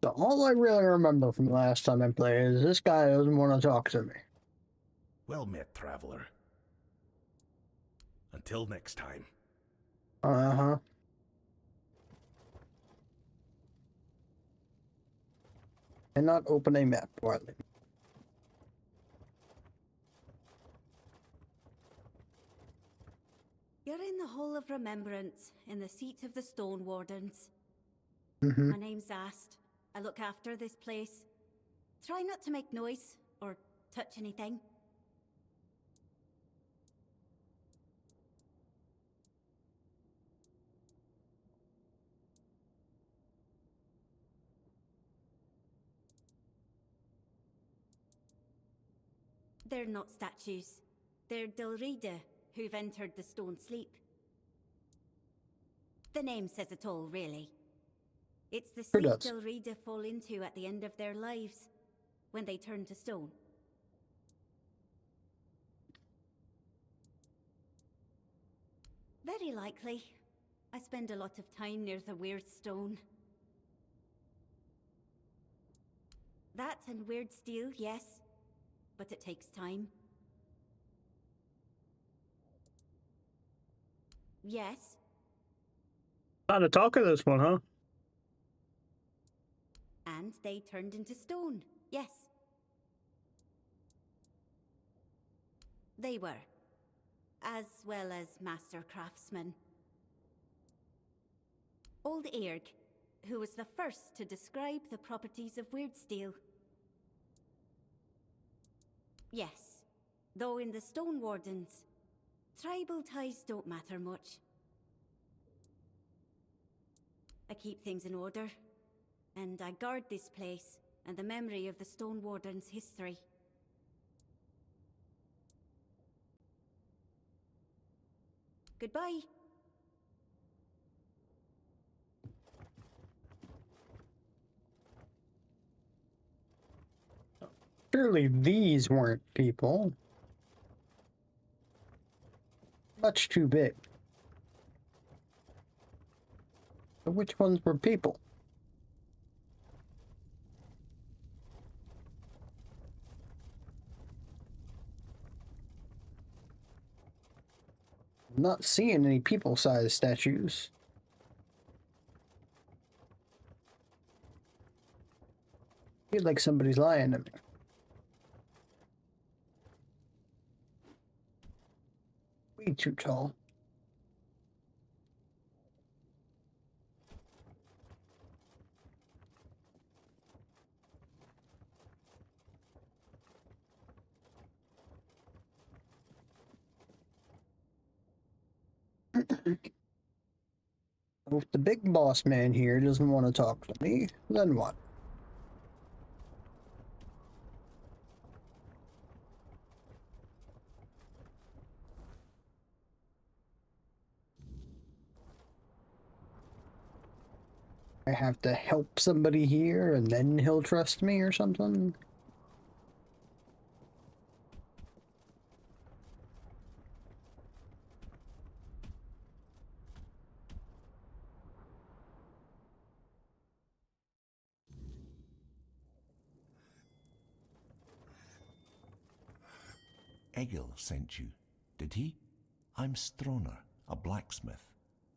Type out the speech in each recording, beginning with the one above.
So all I really remember from the last time I played is this guy doesn't want to talk to me. Well met, traveler. Until next time. Uh-huh. And not open a map widely. You're in the Hall of Remembrance, in the seat of the Stone Wardens. Mm-hmm. My name's Ast. I look after this place. Try not to make noise, or touch anything. They're not statues. They're Dilrida, who've entered the Stone Sleep. The name says it all, really. It's the Sure sleep does. Dilrida fall into at the end of their lives, when they turn to stone. Very likely. I spend a lot of time near the weird stone. That and weird steel, yes. But it takes time. Yes. Not a talk of this one, huh? And they turned into stone, yes. They were. As well as master craftsmen. Old Eirg, who was the first to describe the properties of weird steel. Yes, though in the Stone Wardens, tribal ties don't matter much. I keep things in order, and I guard this place and the memory of the Stone Wardens' history. Goodbye. Surely these weren't people. Much too big. But which ones were people? I'm not seeing any people-sized statues. I feel like somebody's lying to me. Way too tall. If the big boss man here doesn't want to talk to me, then what? I have to help somebody here and then he'll trust me or something? Egil sent you, did he? I'm Stroner, a blacksmith.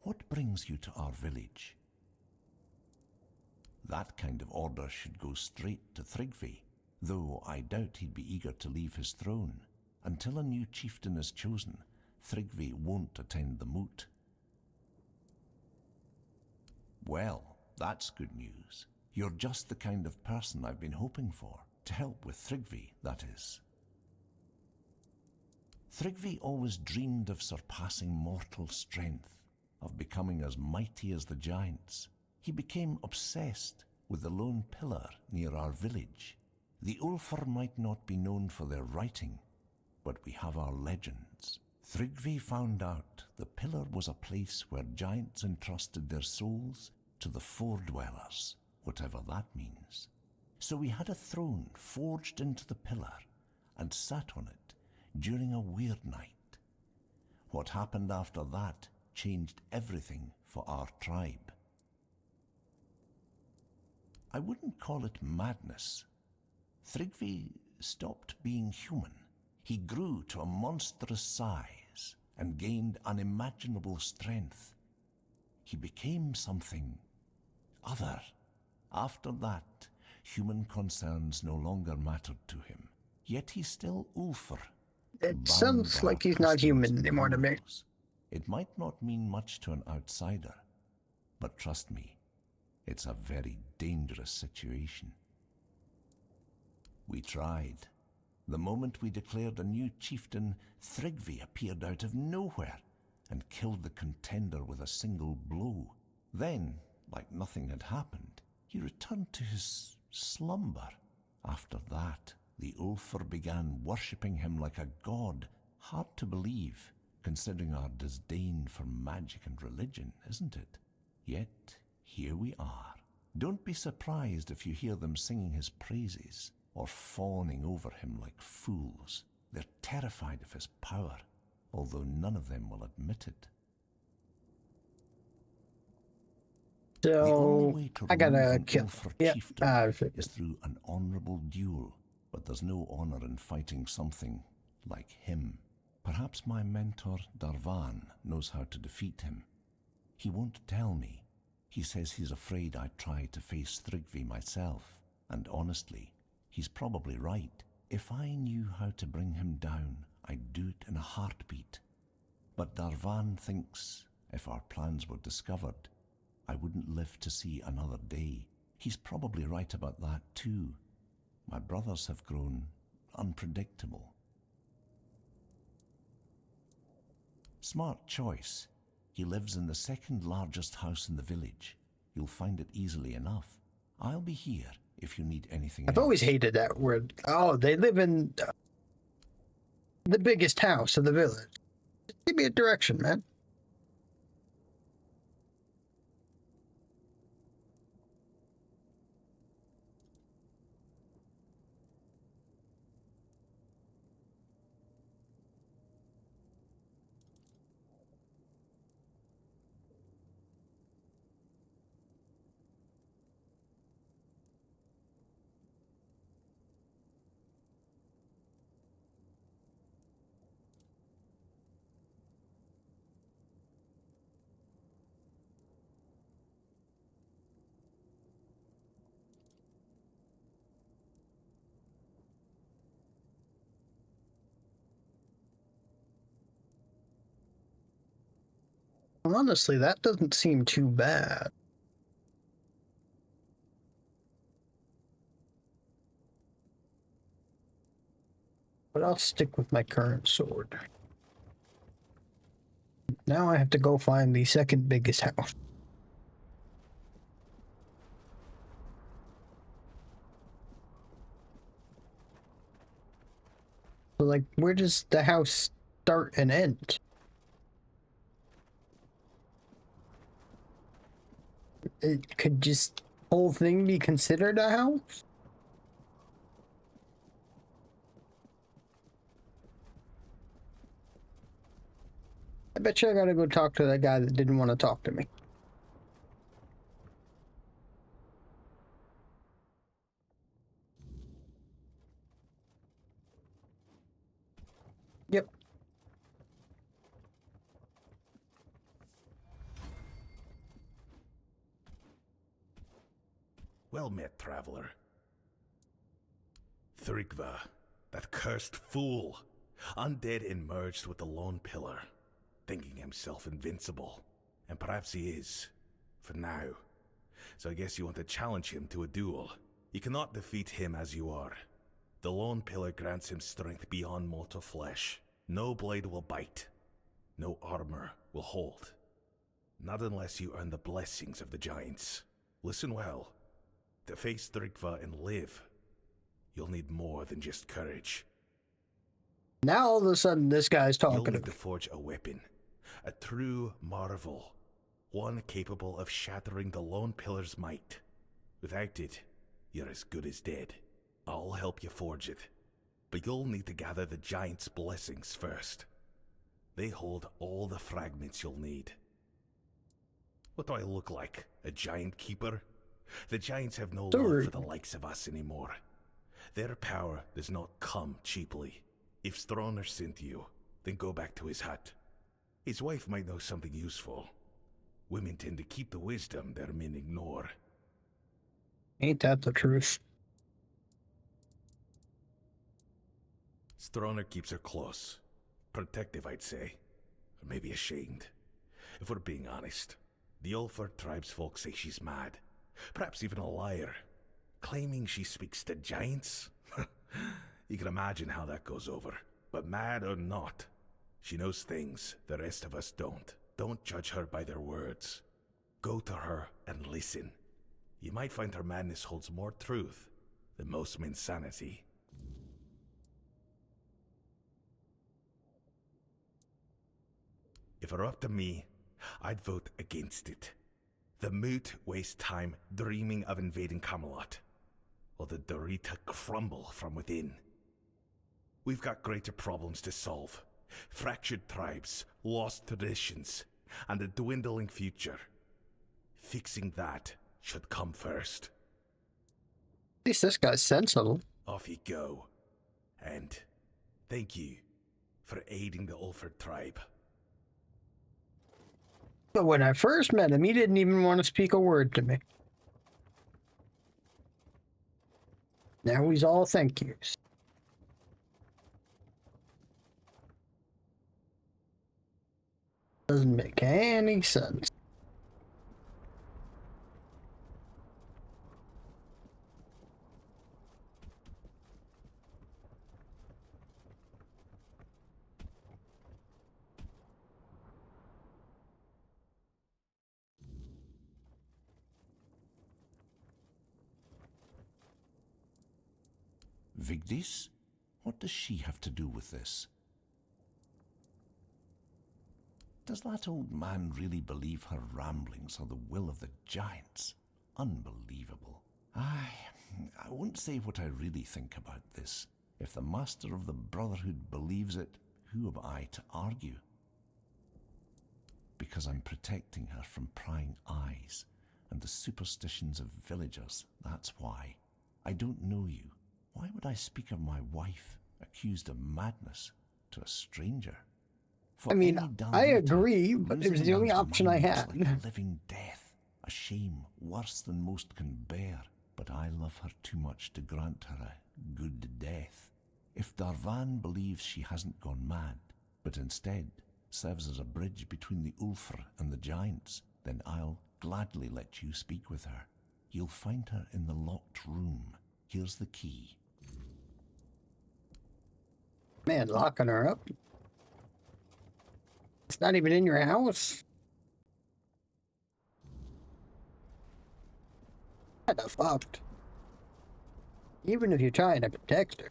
What brings you to our village? That kind of order should go straight to Thrigvi, though I doubt he'd be eager to leave his throne. Until a new chieftain is chosen, Thrigvi won't attend the moot. Well, that's good news. You're just the kind of person I've been hoping for, to help with Thrigvi, that is. Thrigvi always dreamed of surpassing mortal strength, of becoming as mighty as the giants. He became obsessed with the lone pillar near our village. The Ulfar might not be known for their writing, but we have our legends. Thrigvi found out the pillar was a place where giants entrusted their souls to the Four-Dwellers, whatever that means. So we had a throne forged into the pillar and sat on it during a weird night. What happened after that changed everything for our tribe. I wouldn't call it madness. Thrygvi stopped being human. He grew to a monstrous size and gained unimaginable strength. He became something other. After that, human concerns no longer mattered to him. Yet he's still Ulfr. It sounds like he's not human anymore to me. It might not mean much to an outsider, but trust me, it's a very dangerous situation. We tried. The moment we declared a new chieftain, Thrygvi appeared out of nowhere and killed the contender with a single blow. Then, like nothing had happened, he returned to his slumber. After that, the Ulfr began worshipping him like a god. Hard to believe, considering our disdain for magic and religion, isn't it? Yet, here we are. Don't be surprised if you hear them singing his praises or fawning over him like fools. They're terrified of his power, although none of them will admit it. So I gotta kill. Yeah, is through an honorable duel, but there's no honor in fighting something like him. Perhaps my mentor Darvan knows how to defeat him. He won't tell me. He says he's afraid I'd try to face Thrygvi myself, and honestly, he's probably right. If I knew how to bring him down, I'd do it in a heartbeat. But Darvan thinks if our plans were discovered, I wouldn't live to see another day. He's probably right about that too. My brothers have grown unpredictable. Smart choice. He lives in the second largest house in the village. You'll find it easily enough. I'll be here if you need anything else. I've always hated that word. Oh, they live in the biggest house in the village. Give me a direction, man. Honestly, that doesn't seem too bad. But I'll stick with my current sword. Now I have to go find the second biggest house. So, like, where does the house start and end? It could just whole thing be considered a house? I bet you I gotta go talk to that guy that didn't want to talk to me. Yep. Well met, traveler. Thrygva, that cursed fool. Undead emerged with the lone pillar, thinking himself invincible. And perhaps he is, for now. So I guess you want to challenge him to a duel. You cannot defeat him as you are. The lone pillar grants him strength beyond mortal flesh. No blade will bite. No armor will hold. Not unless you earn the blessings of the giants. Listen well. To face Thrygva and live, you'll need more than just courage. Now all of a sudden this guy's talking You'll to need me. to forge a weapon. A true marvel. One capable of shattering the lone pillar's might. Without it, you're as good as dead. I'll help you forge it. But you'll need to gather the giant's blessings first. They hold all the fragments you'll need. What do I look like? A giant keeper? The giants have no love Sorry. for the likes of us anymore. Their power does not come cheaply. If Stroner sent you, then go back to his hut. His wife might know something useful. Women tend to keep the wisdom their men ignore. Ain't that the truth? Stroner keeps her close. Protective, I'd say. Or maybe ashamed. If we're being honest, the Ulford tribesfolk say she's mad. Perhaps even a liar. Claiming she speaks to giants? You can imagine how that goes over. But mad or not, she knows things the rest of us don't. Don't judge her by their words. Go to her and listen. You might find her madness holds more truth than most men's sanity. If it were up to me, I'd vote against it. The moot waste time dreaming of invading Camelot, or the Dorita crumble from within. We've got greater problems to solve. Fractured tribes, lost traditions, and a dwindling future. Fixing that should come first. At least this guy's sensible. Off you go. And thank you for aiding the Ulford tribe. But when I first met him, he didn't even want to speak a word to me. Now he's all thank yous. Doesn't make any sense. Vigdis? What does she have to do with this? Does that old man really believe her ramblings are the will of the giants? Unbelievable. I won't say what I really think about this. If the master of the Brotherhood believes it, who am I to argue? Because I'm protecting her from prying eyes and the superstitions of villagers, that's why. I don't know you. Why would I speak of my wife, accused of madness, to a stranger? For I mean, any I Dalvita, agree, but it was losing the only one's option I mind is had. like a living death, a shame worse than most can bear. But I love her too much to grant her a good death. If Darvan believes she hasn't gone mad, but instead serves as a bridge between the Ulfr and the giants, then I'll gladly let you speak with her. You'll find her in the locked room. Here's the key. Man, locking her up. It's not even in your house. Kinda fucked. Even if you're trying to protect her.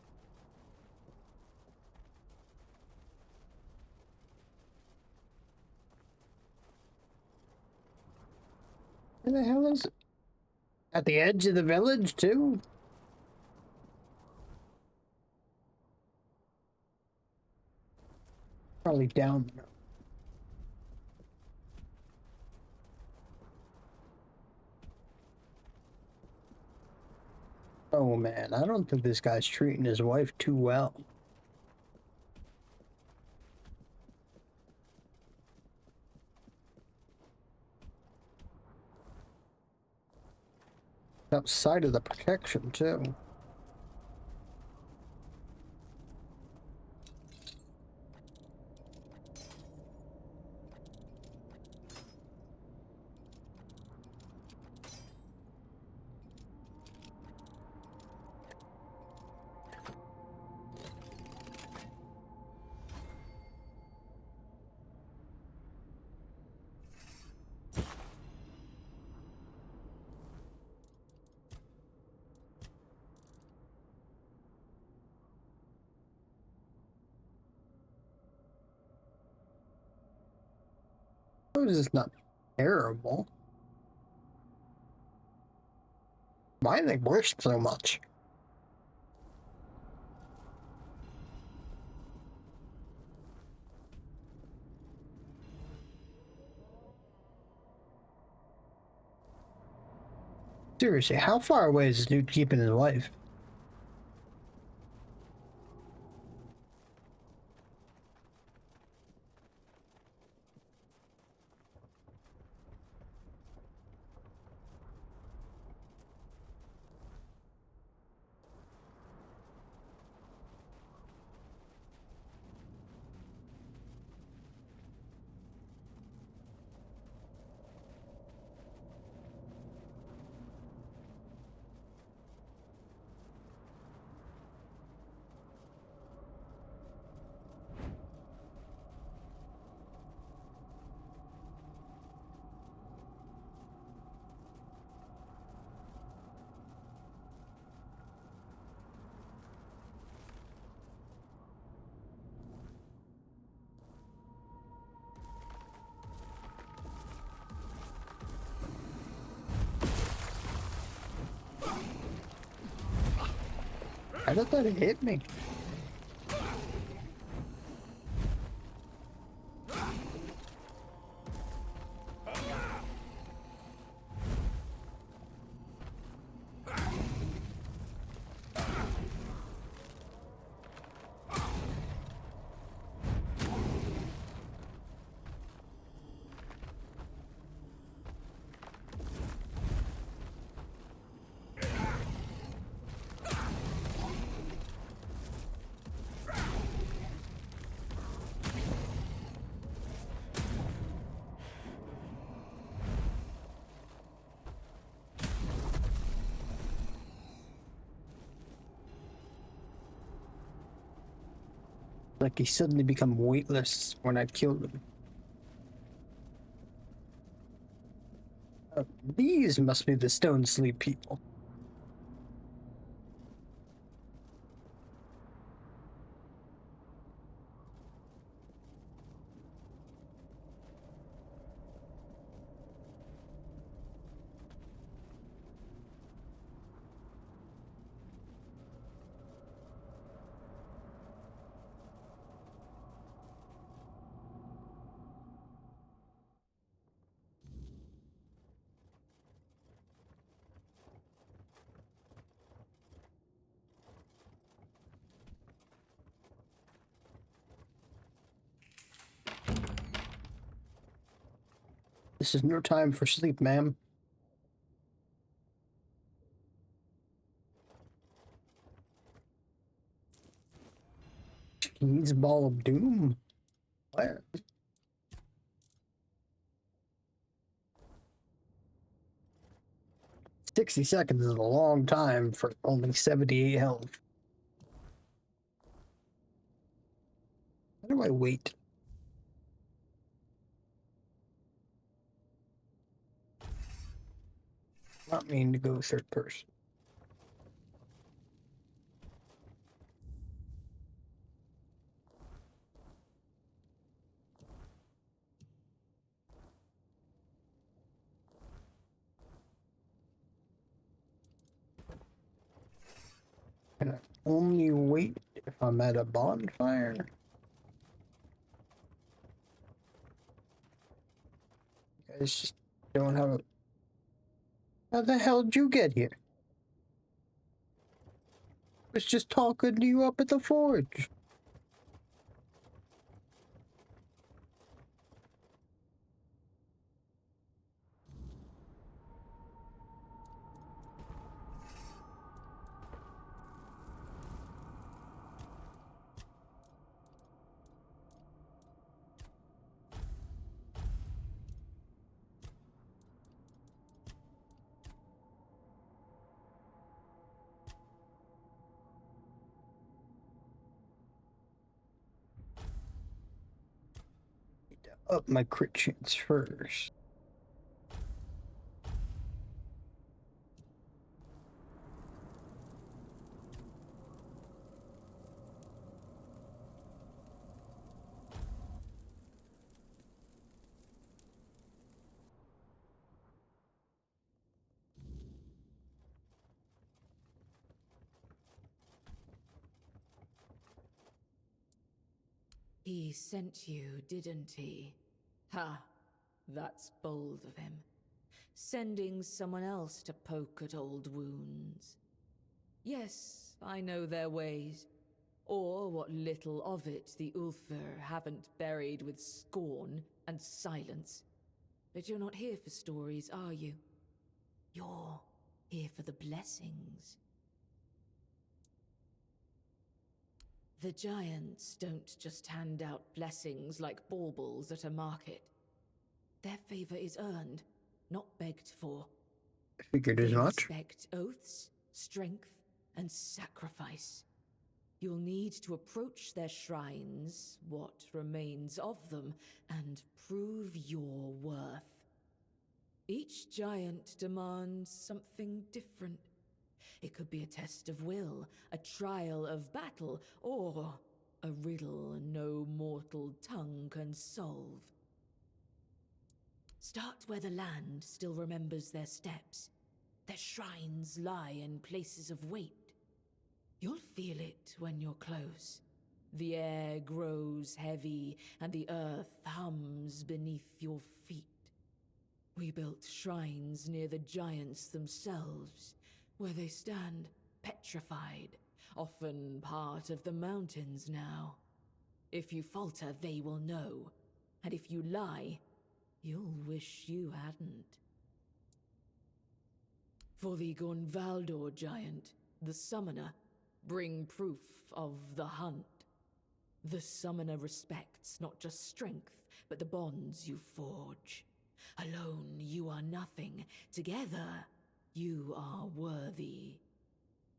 Where the hell is it? At the edge of the village, too? Probably down there. Oh man, I don't think this guy's treating his wife too well. Outside of the protection, too. This is not terrible. Why are they worse so much? Seriously, how far away is this dude keeping his wife? I thought that hit me. Like he suddenly become weightless when I killed him. These must be the Stone Sleep people. This is no time for sleep, ma'am. He's ball of doom. Where? 60 seconds is a long time for only 78 health. How do I wait? Not mean to go third person. Can I only wait if I'm at a bonfire? You guys just don't have a... How the hell did you get here? I was just talking to you up at the forge. Up my crit chance first. He sent you, didn't he? Ha! That's bold of him. sending someone else to poke at old wounds. Yes, I know their ways, or what little of it the Ulfr haven't buried with scorn and silence. But you're not here for stories, are you? You're here for the blessings. The giants don't just hand out blessings like baubles at a market. Their favor is earned, not begged for. Figured as They much. respect oaths, strength, and sacrifice. You'll need to approach their shrines, what remains of them, and prove your worth. Each giant demands something different. It could be a test of will, a trial of battle, or a riddle no mortal tongue can solve. Start where the land still remembers their steps. Their shrines lie in places of weight. You'll feel it when you're close. The air grows heavy, and the earth hums beneath your feet. We built shrines near the giants themselves, where they stand petrified, often part of the mountains now. If you falter, they will know, and if you lie, you'll wish you hadn't. For the Gonvaldor giant, the summoner, bring proof of the hunt. The summoner respects not just strength, but the bonds you forge. Alone, you are nothing. Together, you are worthy.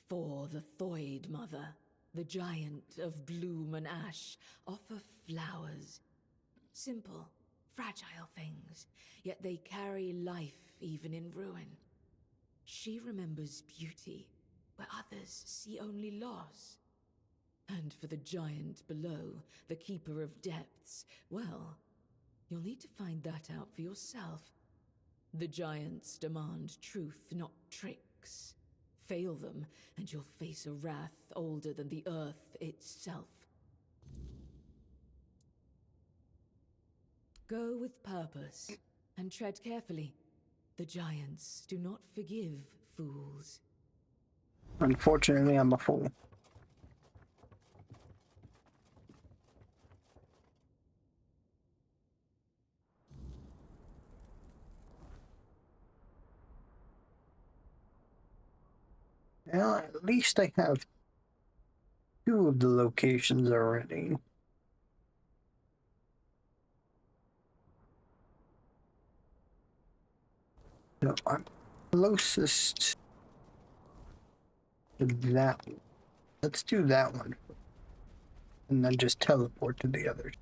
For the Thoid Mother, the giant of bloom and ash, offer flowers. Simple, fragile things, yet they carry life even in ruin. She remembers beauty, where others see only loss. And for the giant below, the keeper of depths, well, you'll need to find that out for yourself. The giants demand truth, not tricks. Fail them, and you'll face a wrath older than the earth itself. Go with purpose, and tread carefully. The giants do not forgive fools. Unfortunately, I'm a fool. Well, at least I have two of the locations already. No, I'm closest to that one. Let's do that one. And then just teleport to the others.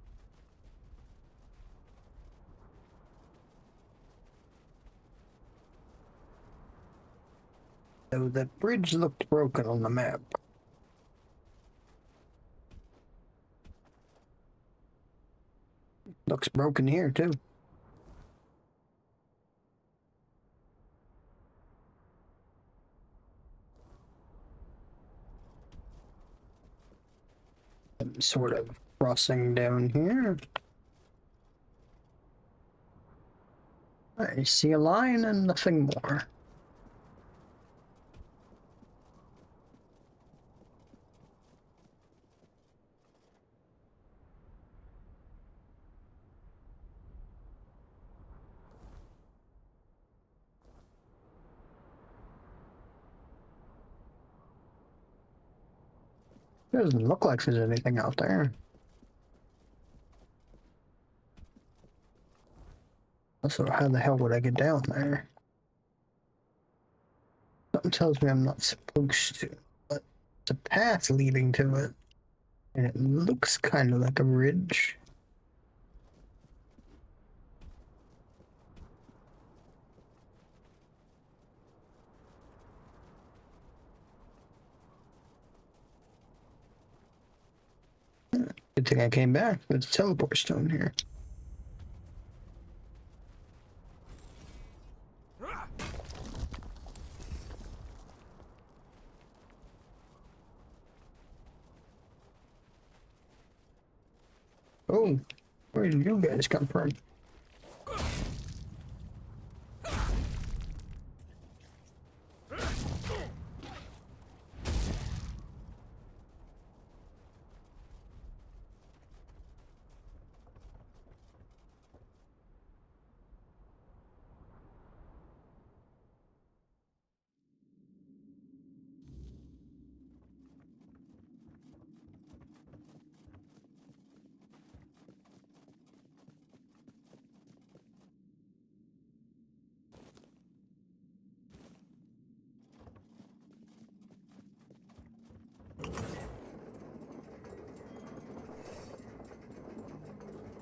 So the bridge looked broken on the map. Looks broken here too. I'm sort of crossing down here. I see a line and nothing more. Doesn't look like there's anything out there. Also, how the hell would I get down there? Something tells me I'm not supposed to, but it's a path leading to it. And it looks kind of like a ridge. Good thing I came back. There's a teleport stone here. Oh, where did you guys come from?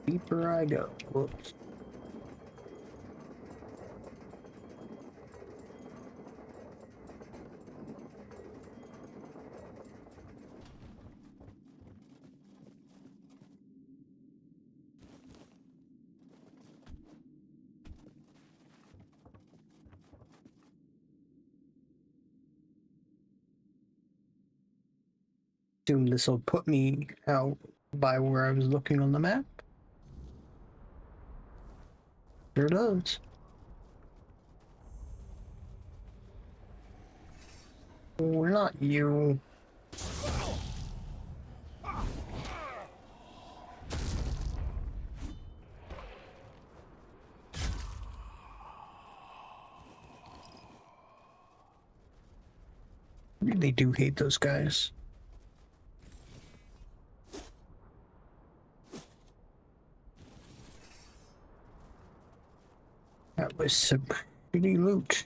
Deeper I go. Whoops. Assume this will put me out by where I was looking on the map. Sure does. Oh, not you. Really do hate those guys. That was some pretty loot.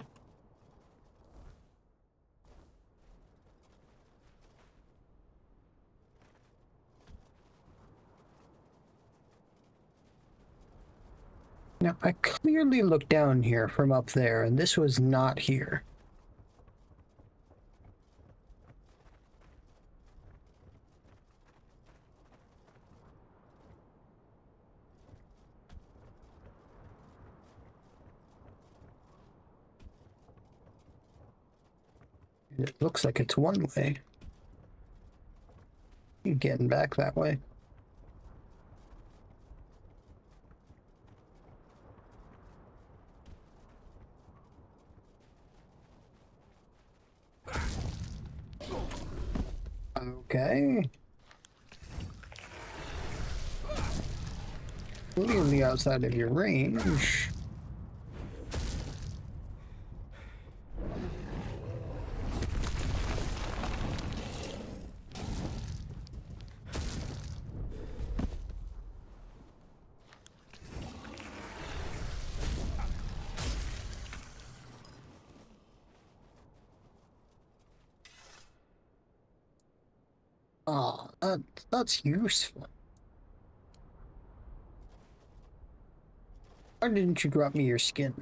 Now, I clearly looked down here from up there, and this was not here. It looks like it's one way. You're getting back that way. Okay. Clearly outside of your range. Ah, that's useful. Why didn't you drop me your skin?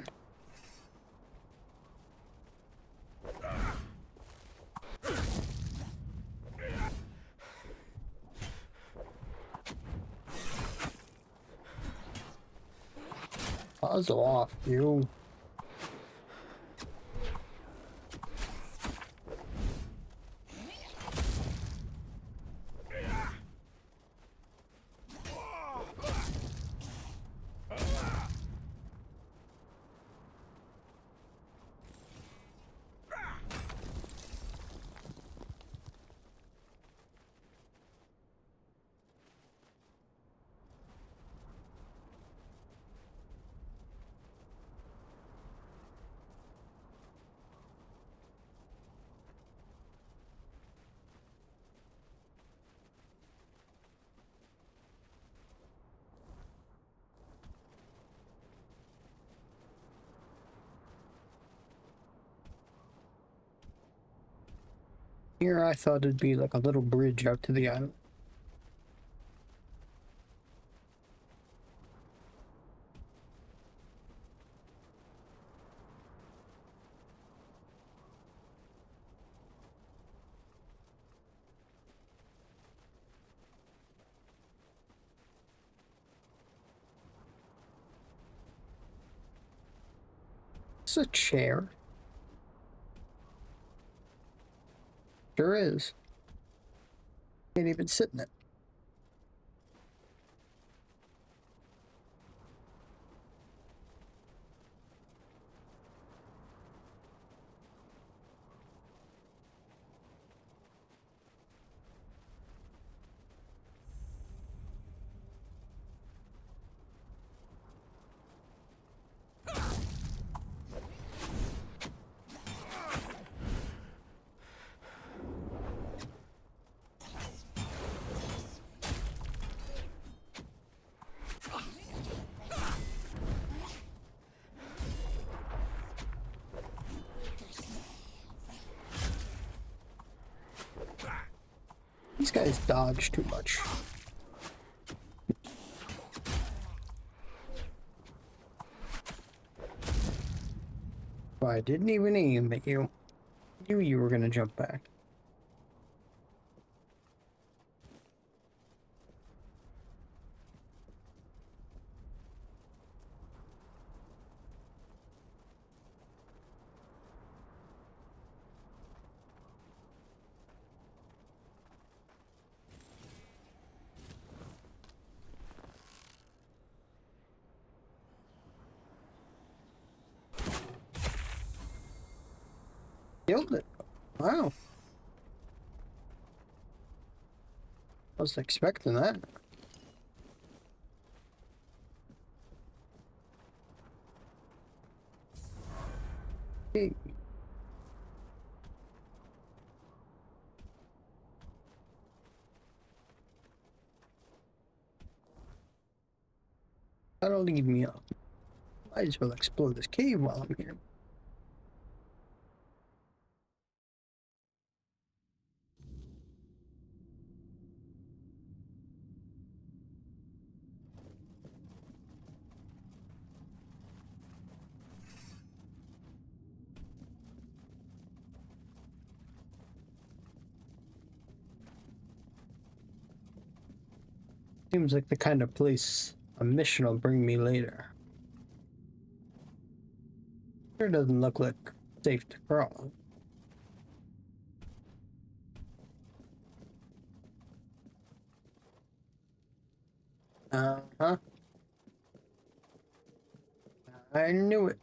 Buzz off, you. Here I thought it'd be like a little bridge out to the island. It's a chair. Sure is. Can't even sit in it. These guys dodge too much. Well, I didn't even aim at you. Knew you were gonna jump back. Killed it. Wow. Wasn't expecting that. Hey. That'll lead me up. Might as well explore this cave while I'm here. Seems like the kind of place a mission will bring me later. Sure doesn't look like safe to crawl. Uh-huh. I knew it.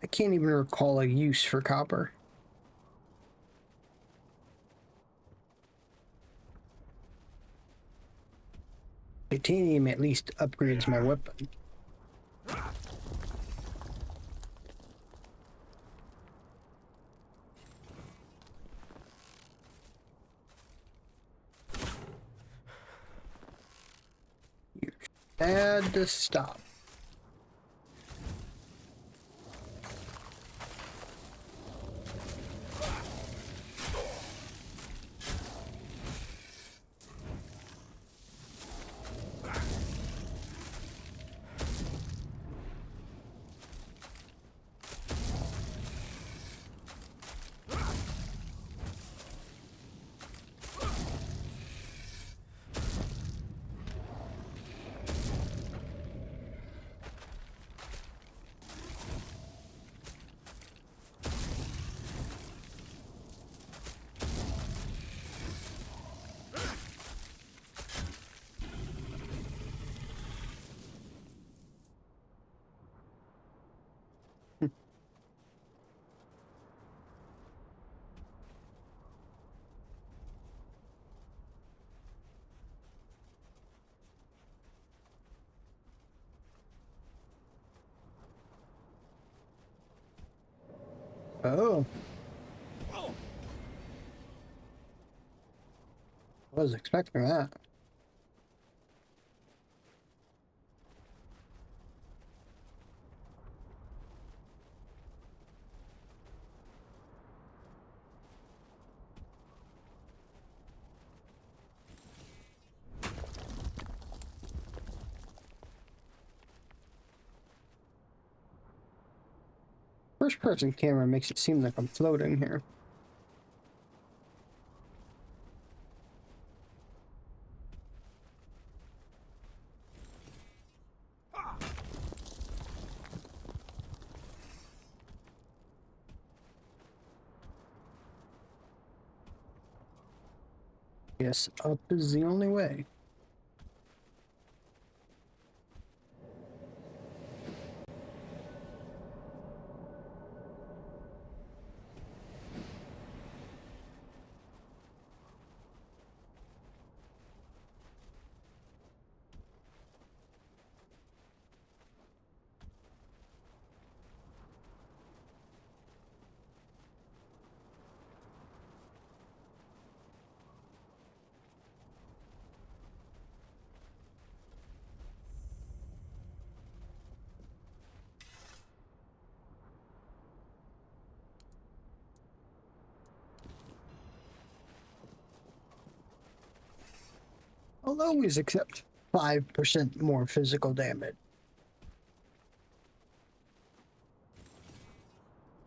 I can't even recall a use for copper. Titanium at least upgrades my weapon. You had to stop. Oh. I was expecting that. First person camera makes it seem like I'm floating here. Yes, up is the only way. I'll always accept 5% more physical damage.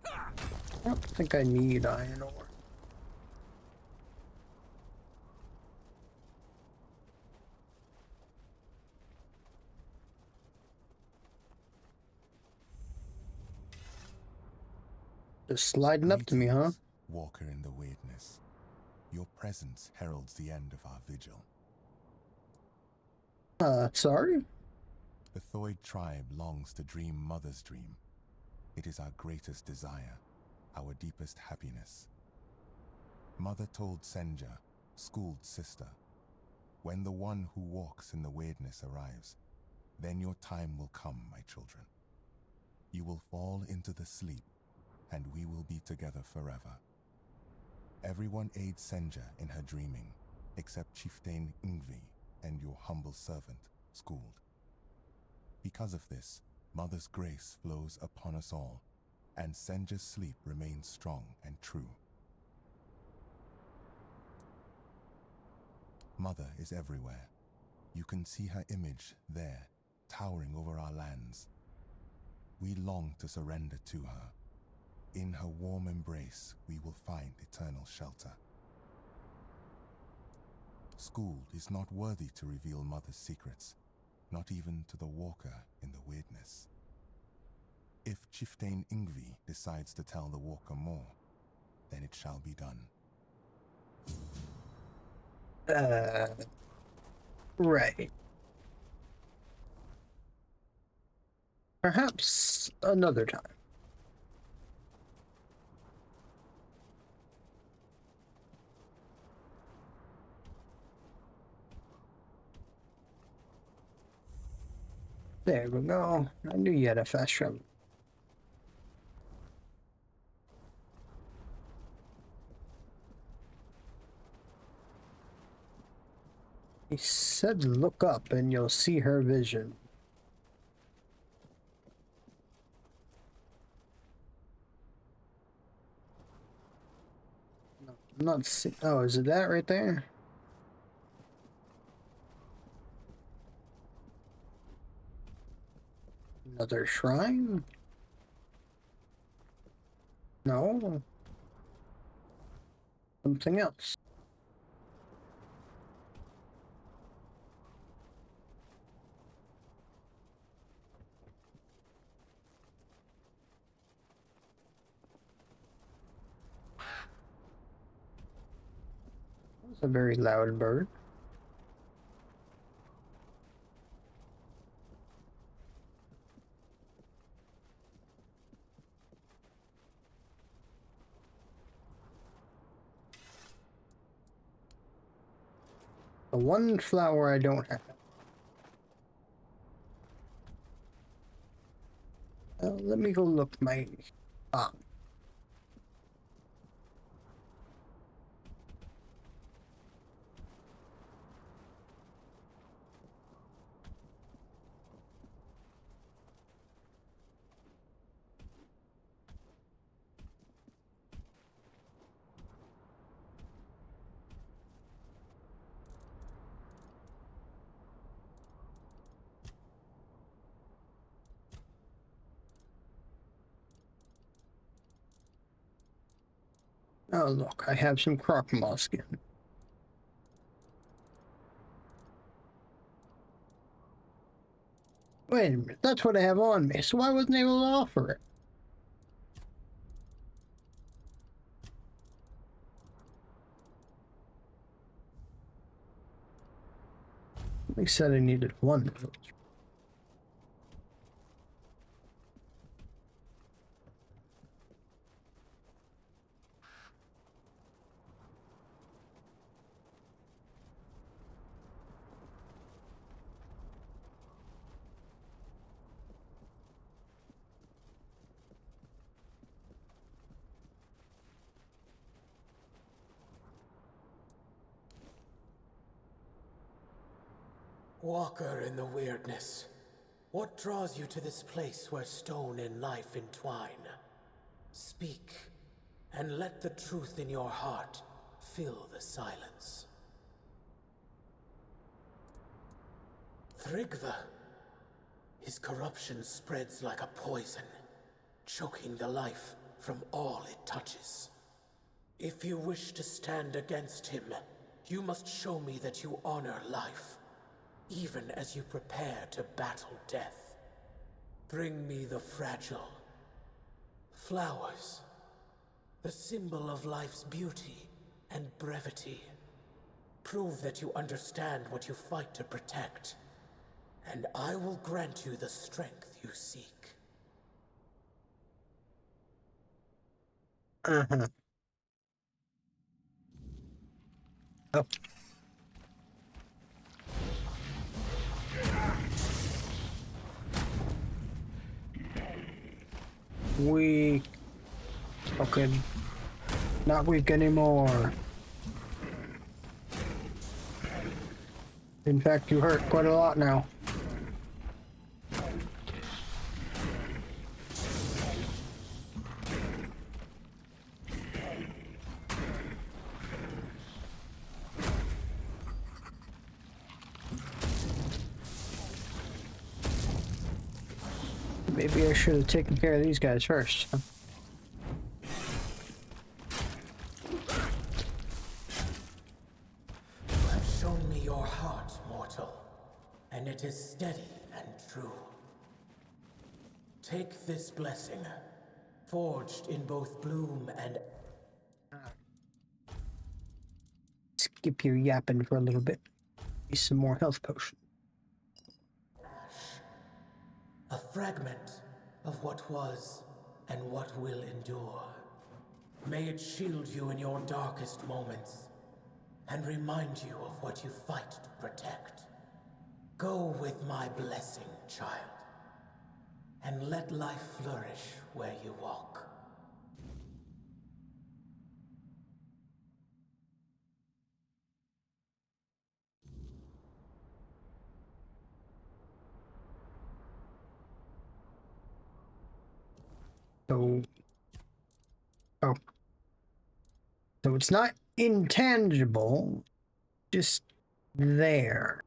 I don't think I need iron ore. Just sliding up to me, huh? Greetings, Walker in the weirdness. Your presence heralds the end of our vigil. Sorry? The Thoid tribe longs to dream Mother's dream. It is our greatest desire, our deepest happiness. Mother told Senja, schooled sister, when the one who walks in the weirdness arrives, then your time will come, my children. You will fall into the sleep, and we will be together forever. Everyone aids Senja in her dreaming, except Chieftain Ingvi and your humble servant, Schooled. Because of this, Mother's grace flows upon us all, and Senja's sleep remains strong and true. Mother is everywhere. You can see her image there, towering over our lands. We long to surrender to her. In her warm embrace, we will find eternal shelter. Schooled is not worthy to reveal Mother's secrets, not even to the Walker in the weirdness. If Chieftain Ingvi decides to tell the Walker more, then it shall be done. Right. Perhaps another time. There we go. I knew you had a fast travel. He said look up and you'll see her vision. No, I'm not seeing. Oh, is it that right there? Another shrine? No. Something else. That's a very loud bird. The one flower I don't have. Let me go look my... Ah. Oh, look, I have some crocodile skin. Wait a minute, that's what I have on me, so why wasn't I able to offer it? They said I needed one of those. Walker in the weirdness. What draws you to this place where stone and life entwine? Speak, and let the truth in your heart fill the silence. Thrigva. His corruption spreads like a poison, choking the life from all it touches. If you wish to stand against him, you must show me that you honor life, even as you prepare to battle death. Bring me the fragile. Flowers. The symbol of life's beauty and brevity. Prove that you understand what you fight to protect, and I will grant you the strength you seek. Uh-huh. Oh. Weak. Okay. Not weak anymore. In fact, you hurt quite a lot now. Maybe I should have taken care of these guys first. Huh? You have shown me your heart, mortal, and it is steady and true. Take this blessing, forged in both bloom and... Skip you yapping for a little bit. Need some more health potion. a fragment of what was and what will endure. May it shield you in your darkest moments and remind you of what you fight to protect. Go with my blessing, child, and let life flourish where you walk. So, oh, so it's not intangible, just there.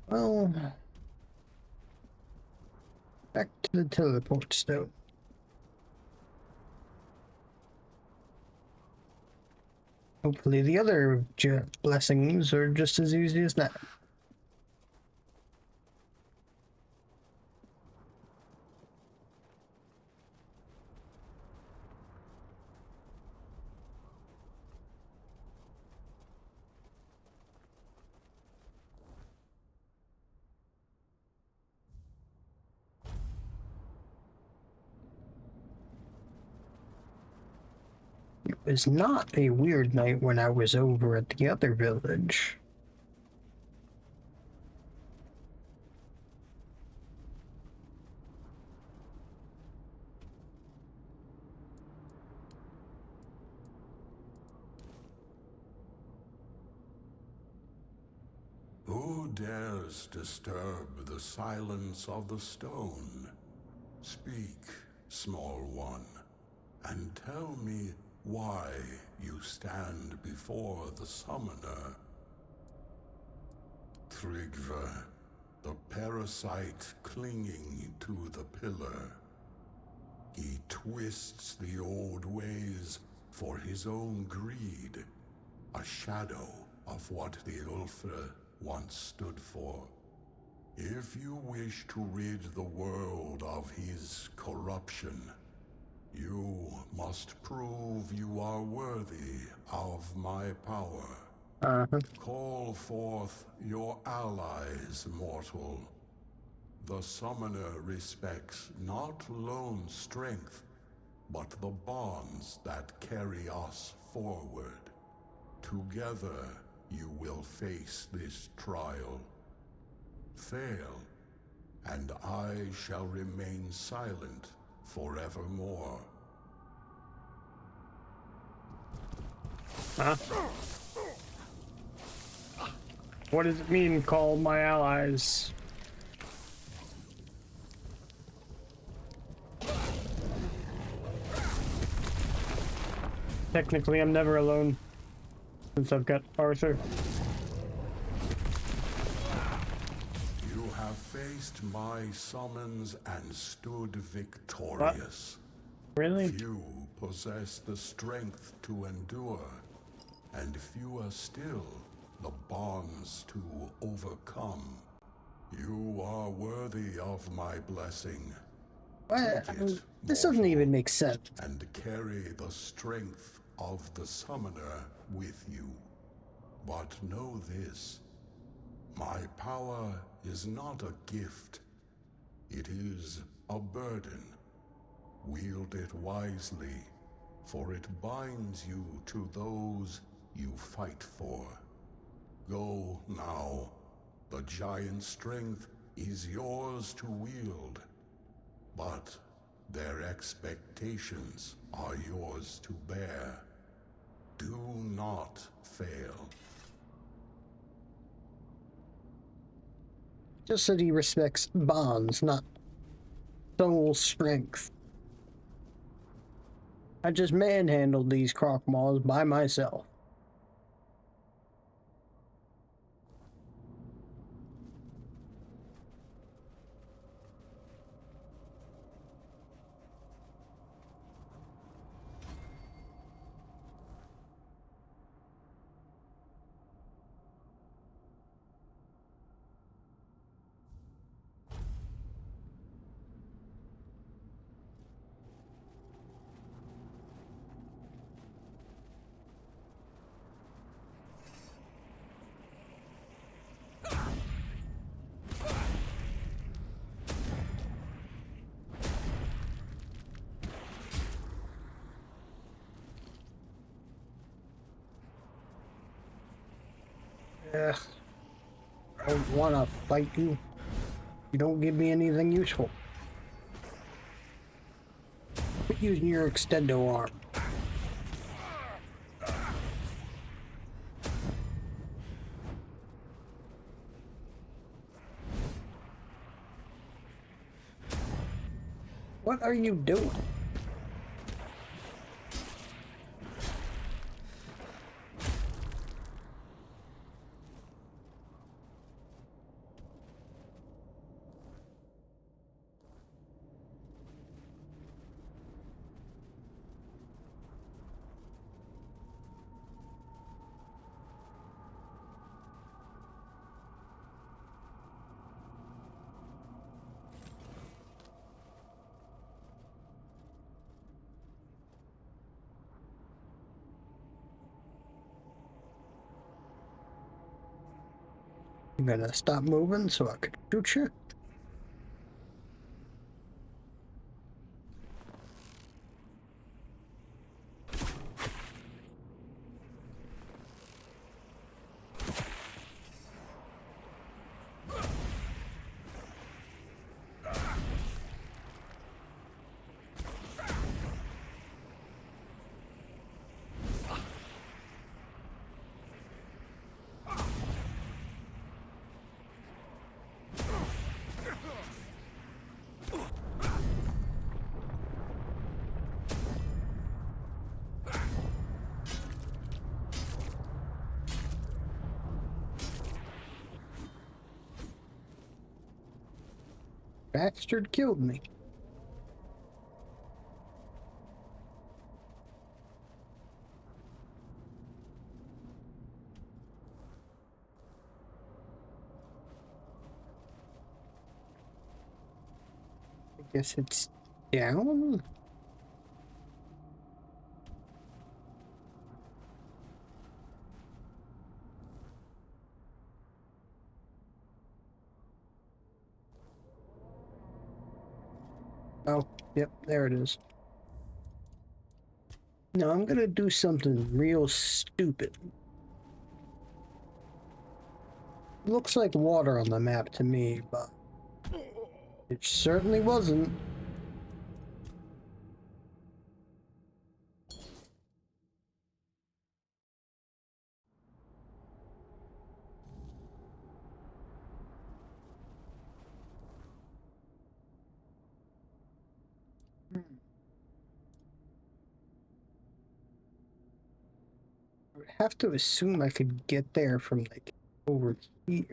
Well, back to the teleport stone. Hopefully the other blessings are just as easy as that. It was not a weird night when I was over at the other village. Who dares disturb the silence of the stone? Speak, small one, and tell me why you stand before the summoner. Thrigva, the parasite clinging to the pillar. He twists the old ways for his own greed, a shadow of what the Ulfra once stood for. If you wish to rid the world of his corruption, you must prove you are worthy of my power. Call forth your allies, mortal. The summoner respects not lone strength, but the bonds that carry us forward. Together, you will face this trial. Fail, and I shall remain silent forevermore. Huh? What does it mean, call my allies? Technically, I'm never alone since I've got Arthur. You have faced my summons and stood victorious. Really? Few possess the strength to endure, and fewer still the bonds to overcome. You are worthy of my blessing. What? Take it, This doesn't mortal, even make sense. and carry the strength of the summoner with you. But know this, my power is not a gift. It is a burden. Wield it wisely, for it binds you to those you fight for. Go now. The giant strength is yours to wield, but their expectations are yours to bear. Do not fail. Just that he respects bonds, not soul strength. I just manhandled these croc-maws by myself. I don't want to fight you. You don't give me anything useful. Quit using your extendo arm. What are you doing? I'm gonna stop moving so I can shoot you. Bastard killed me. I guess it's down? Oh, yep, there it is. Now I'm gonna do something real stupid. Looks like water on the map to me, but it certainly wasn't. have to assume I could get there from like over here.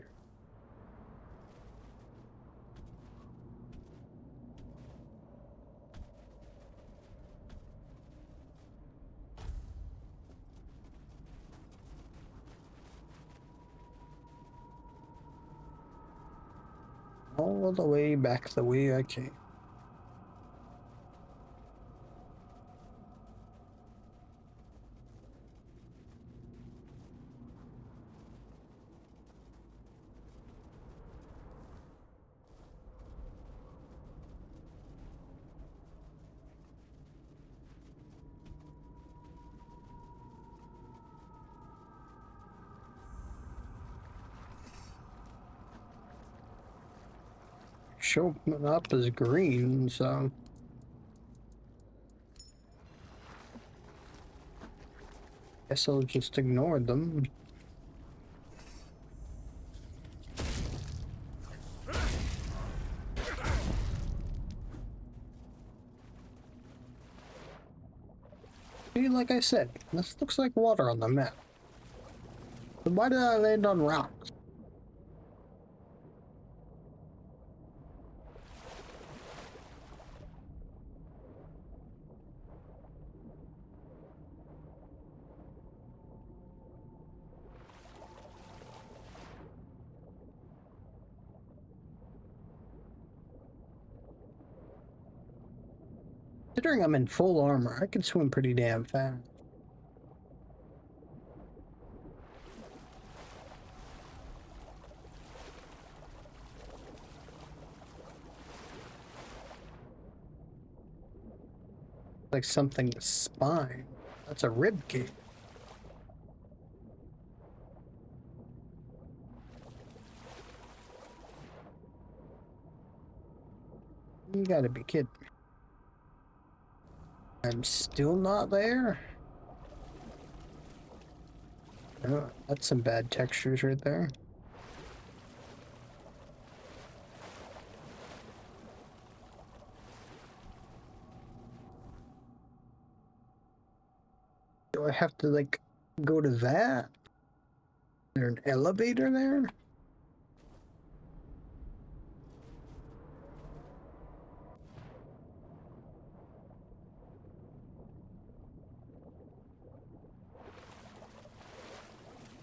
All the way back the way I came. Showing up as green, so guess I'll just ignore them. See, like I said, this looks like water on the map. But why did I land on rocks? Considering I'm in full armor, I can swim pretty damn fast. Like something with spine. That's a rib cage. You gotta be kidding me. I'm still not there? Oh, that's some bad textures right there. Do I have to, like, go to that? Is there an elevator there?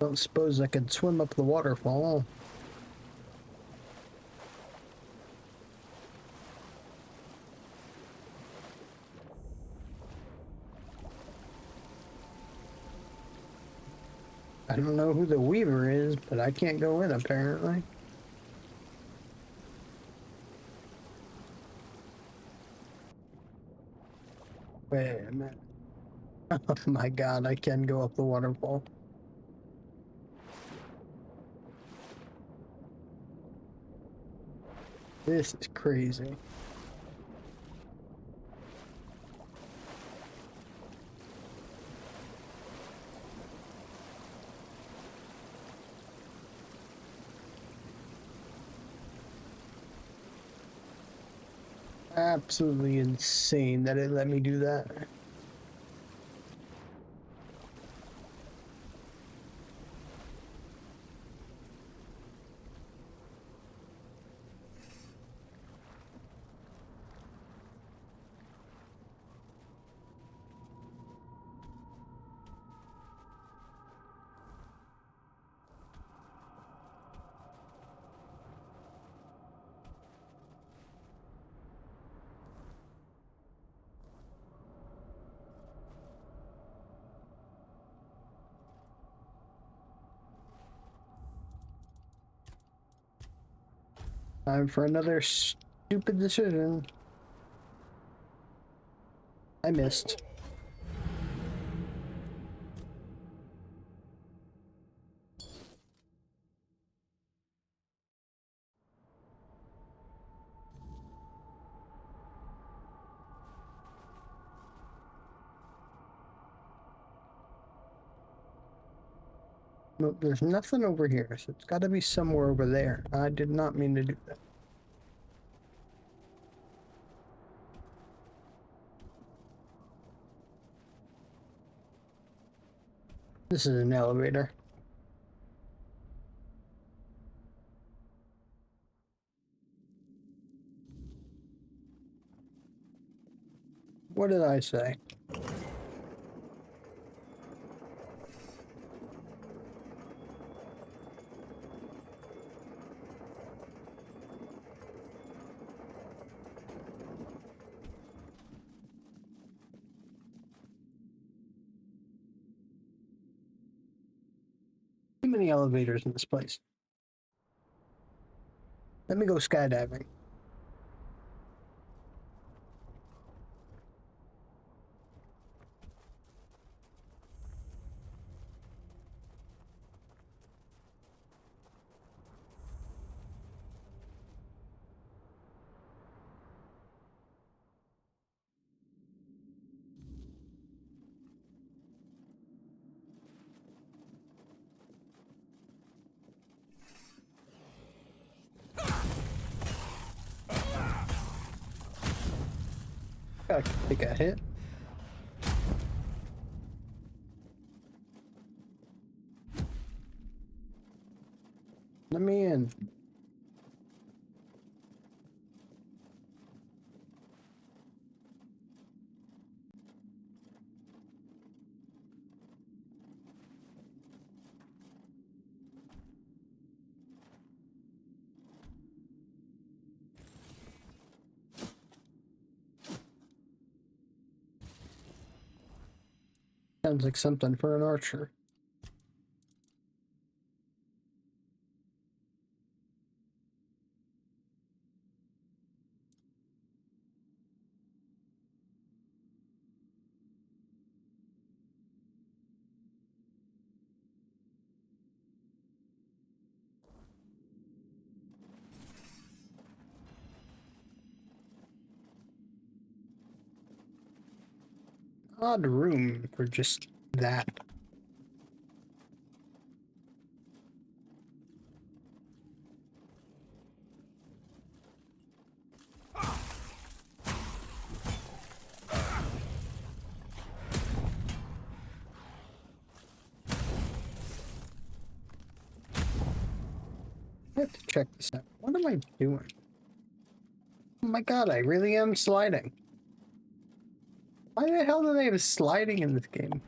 Don't suppose I could swim up the waterfall. I don't know who the Weaver is, but I can't go in apparently. Wait a minute. Oh my god, I can go up the waterfall. This is crazy. Absolutely insane that it let me do that. Time for another stupid decision. I missed. Nope, there's nothing over here, so it's got to be somewhere over there. I did not mean to do that. This is an elevator. What did I say? Too many elevators in this place. Let me go skydiving. Gotta take a hit. Let me in. Sounds like something for an archer. Odd room for just that. I have to check this out. What am I doing? Oh my god, I really am sliding. Why the hell do they have sliding in this game?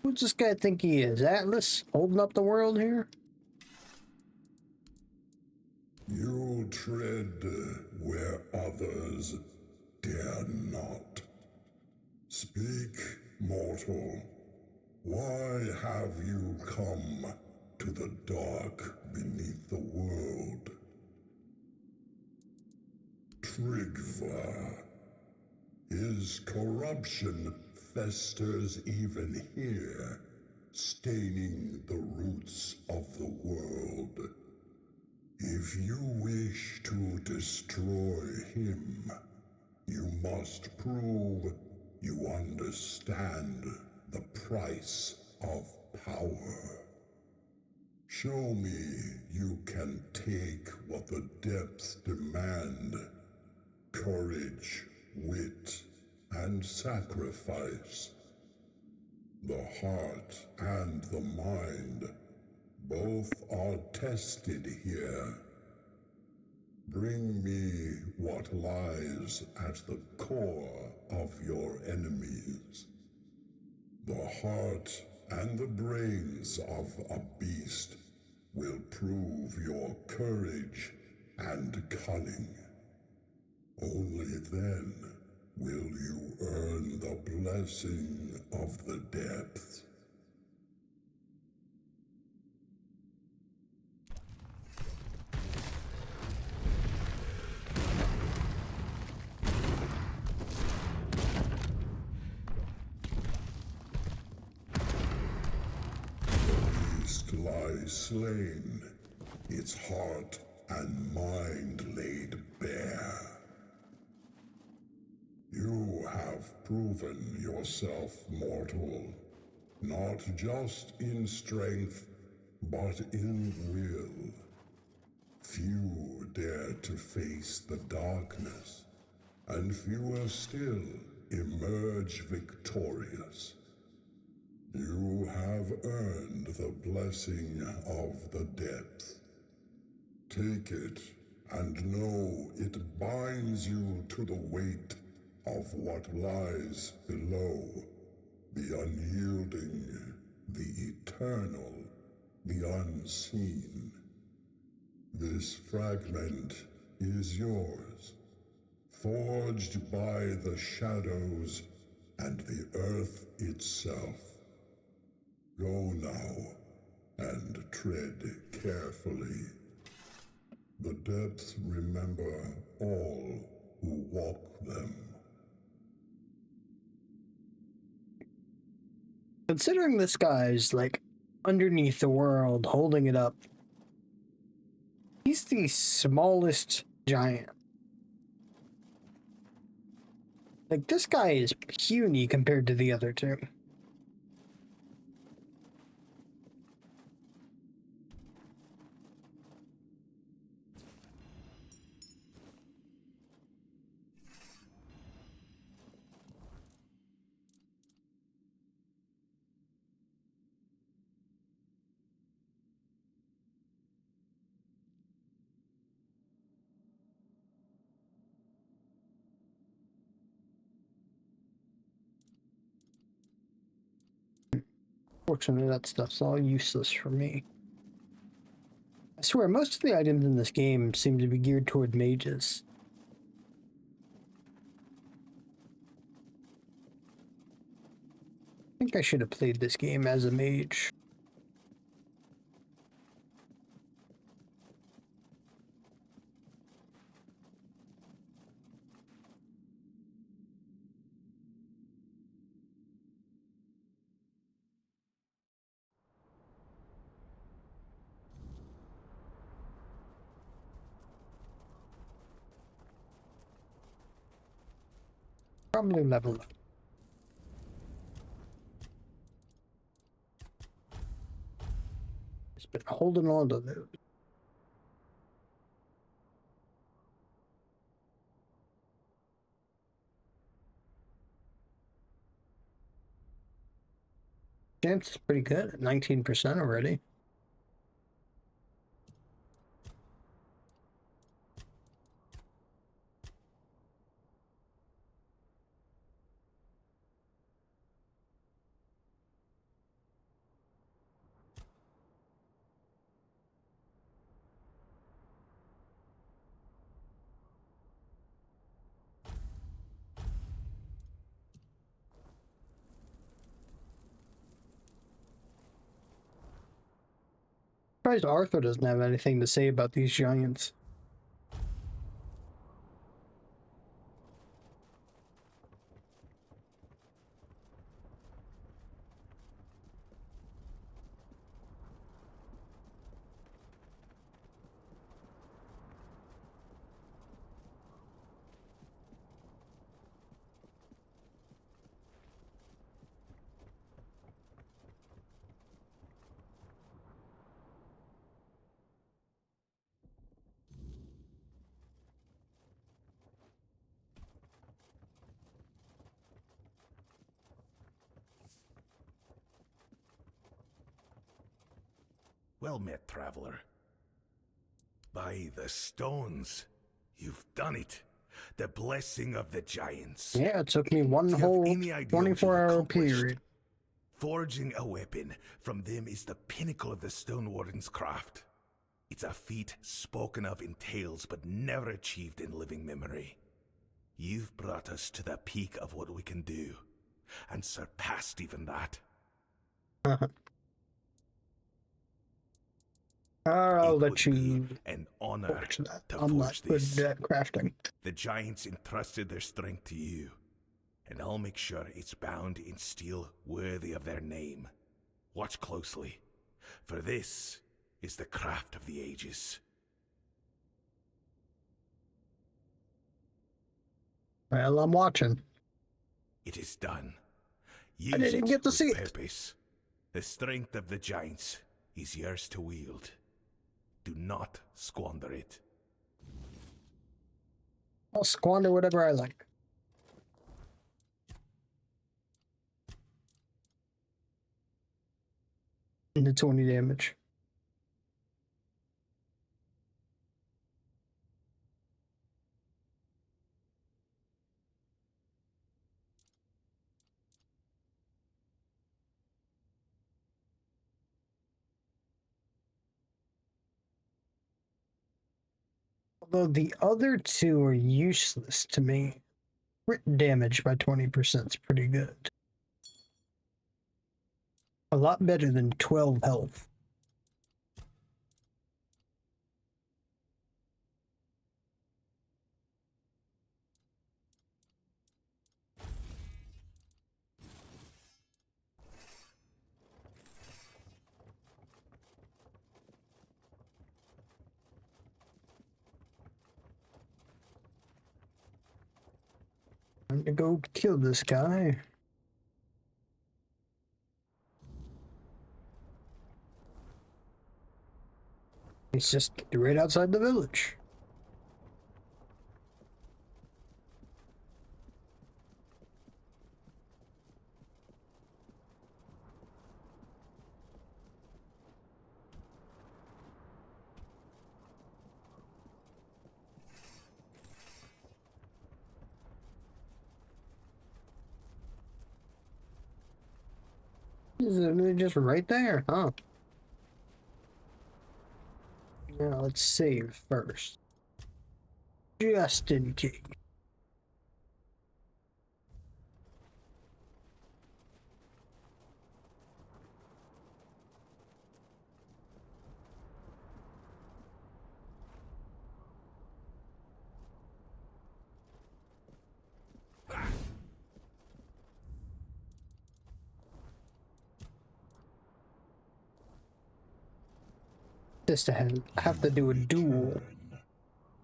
Who's this guy think he is? Atlas? Holding up the world here? You tread where others dare not. Speak, mortal. Why have you come to the dark beneath the world? Trigva. His corruption festers even here, staining the roots of the world. If you wish to destroy him, you must prove you understand the price of power. Show me you can take what the depths demand: courage, wit, and sacrifice. The heart and the mind both are tested here. Bring me what lies at the core of your enemies. The heart and the brains of a beast will prove your courage and cunning. Only then will you earn the blessing of the depths. The beast lies slain, its heart and mind laid bare. You have proven yourself mortal, not just in strength, but in will. Few dare to face the darkness, and fewer still emerge victorious. You have earned the blessing of the depth. Take it, and know it binds you to the weight of what lies below. The unyielding, the eternal, the unseen. This fragment is yours, forged by the shadows and the earth itself. Go now, and tread carefully. The depths remember all who walk them. Considering this guy's like underneath the world, holding it up, he's the smallest giant. Like, this guy is puny compared to the other two. Fortunately, that stuff's all useless for me. I swear, most of the items in this game seem to be geared toward mages. I think I should have played this game as a mage. Probably level up. Just been holding on to those. Chance is pretty good at 19% already. Surprised Arthur doesn't have anything to say about these giants. Well met, traveler. By the stones, you've done it. The blessing of the giants. Yeah, it took me one Do you have whole any idea what you've 24-hour accomplished? period. Forging a weapon from them is the pinnacle of the Stone Warden's craft. It's a feat spoken of in tales but never achieved in living memory. You've brought us to the peak of what we can do, and surpassed even that. I'll It let would you be an honor forge that. to I'm not forge good this. at crafting. The giants entrusted their strength to you, and I'll make sure it's bound in steel worthy of their name. Watch closely, for this is the craft of the ages. Well, I'm watching. It is done. I didn't Use get to with see it. purpose. The strength of the giants is yours to wield. Do not squander it. I'll squander whatever I like. The 20 damage. Although the other two are useless to me. Crit damage by 20% is pretty good. A lot better than 12 health. Time to go kill this guy. He's just right outside the village. Is it just right there, huh? Now let's save first. Just in case. Just to have to do a duel.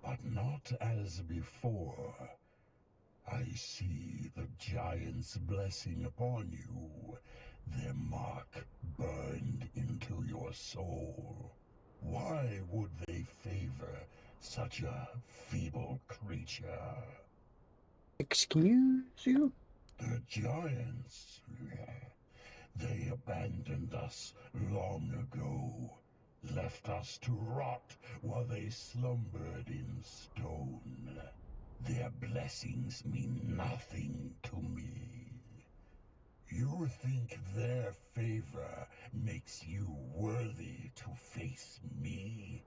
But not as before. I see the giant's blessing upon you, their mark burned into your soul. Why would they favor such a feeble creature? Excuse you? The giants, they abandoned us long ago, left us to rot while they slumbered in stone. Their blessings mean nothing to me. You think their favor makes you worthy to face me?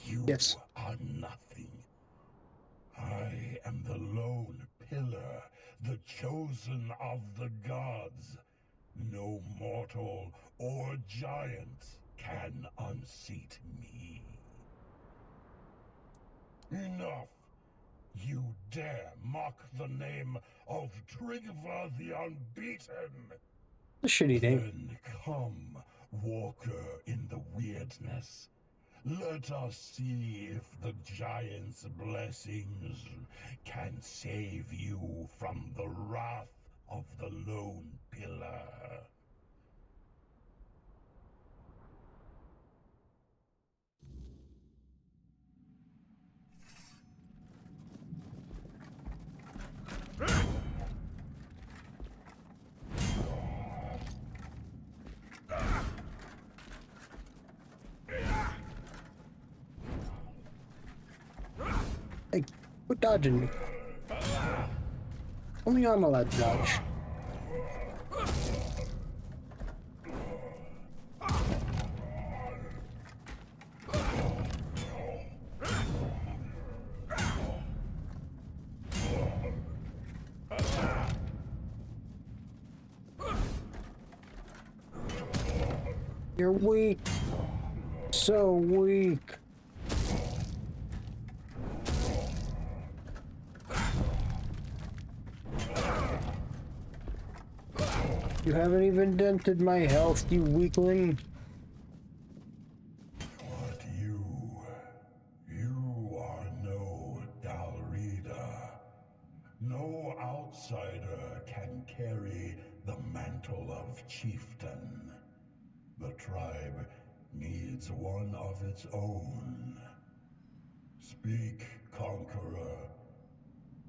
You Yes. are nothing. I am the lone pillar, the chosen of the gods. No mortal or giant can unseat me. Enough! You dare mock the name of Trigva the Unbeaten? A shitty name. Then come, walker in the weirdness. Let us see if the giant's blessings can save you from the wrath of the Lone Pillar. Hey, quit dodging me. Only I'm allowed to dodge. You're weak. So weak. You haven't even dented my health, you weakling. But you are no Dalrida. No outsider can carry the mantle of chieftain. The tribe needs one of its own. Speak, conqueror.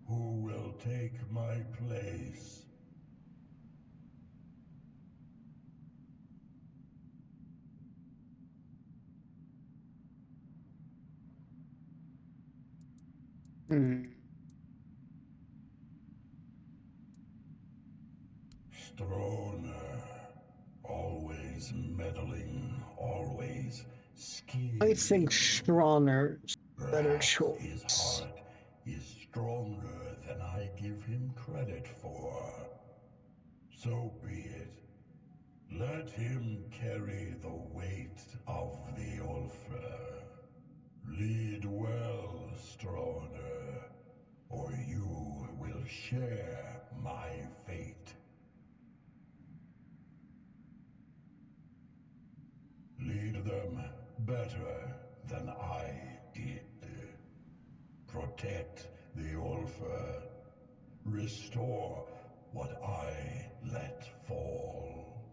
Who will take my place? Hmm. Stroner. Always meddling, always scheming. I think Stronger's better Perhaps his choice. heart is stronger than I give him credit for. So be it. Let him carry the weight of the Ulfr. Lead well, Stroner, or you will share my fate. Lead them better than I did. Protect the Ulfr. Restore what I let fall.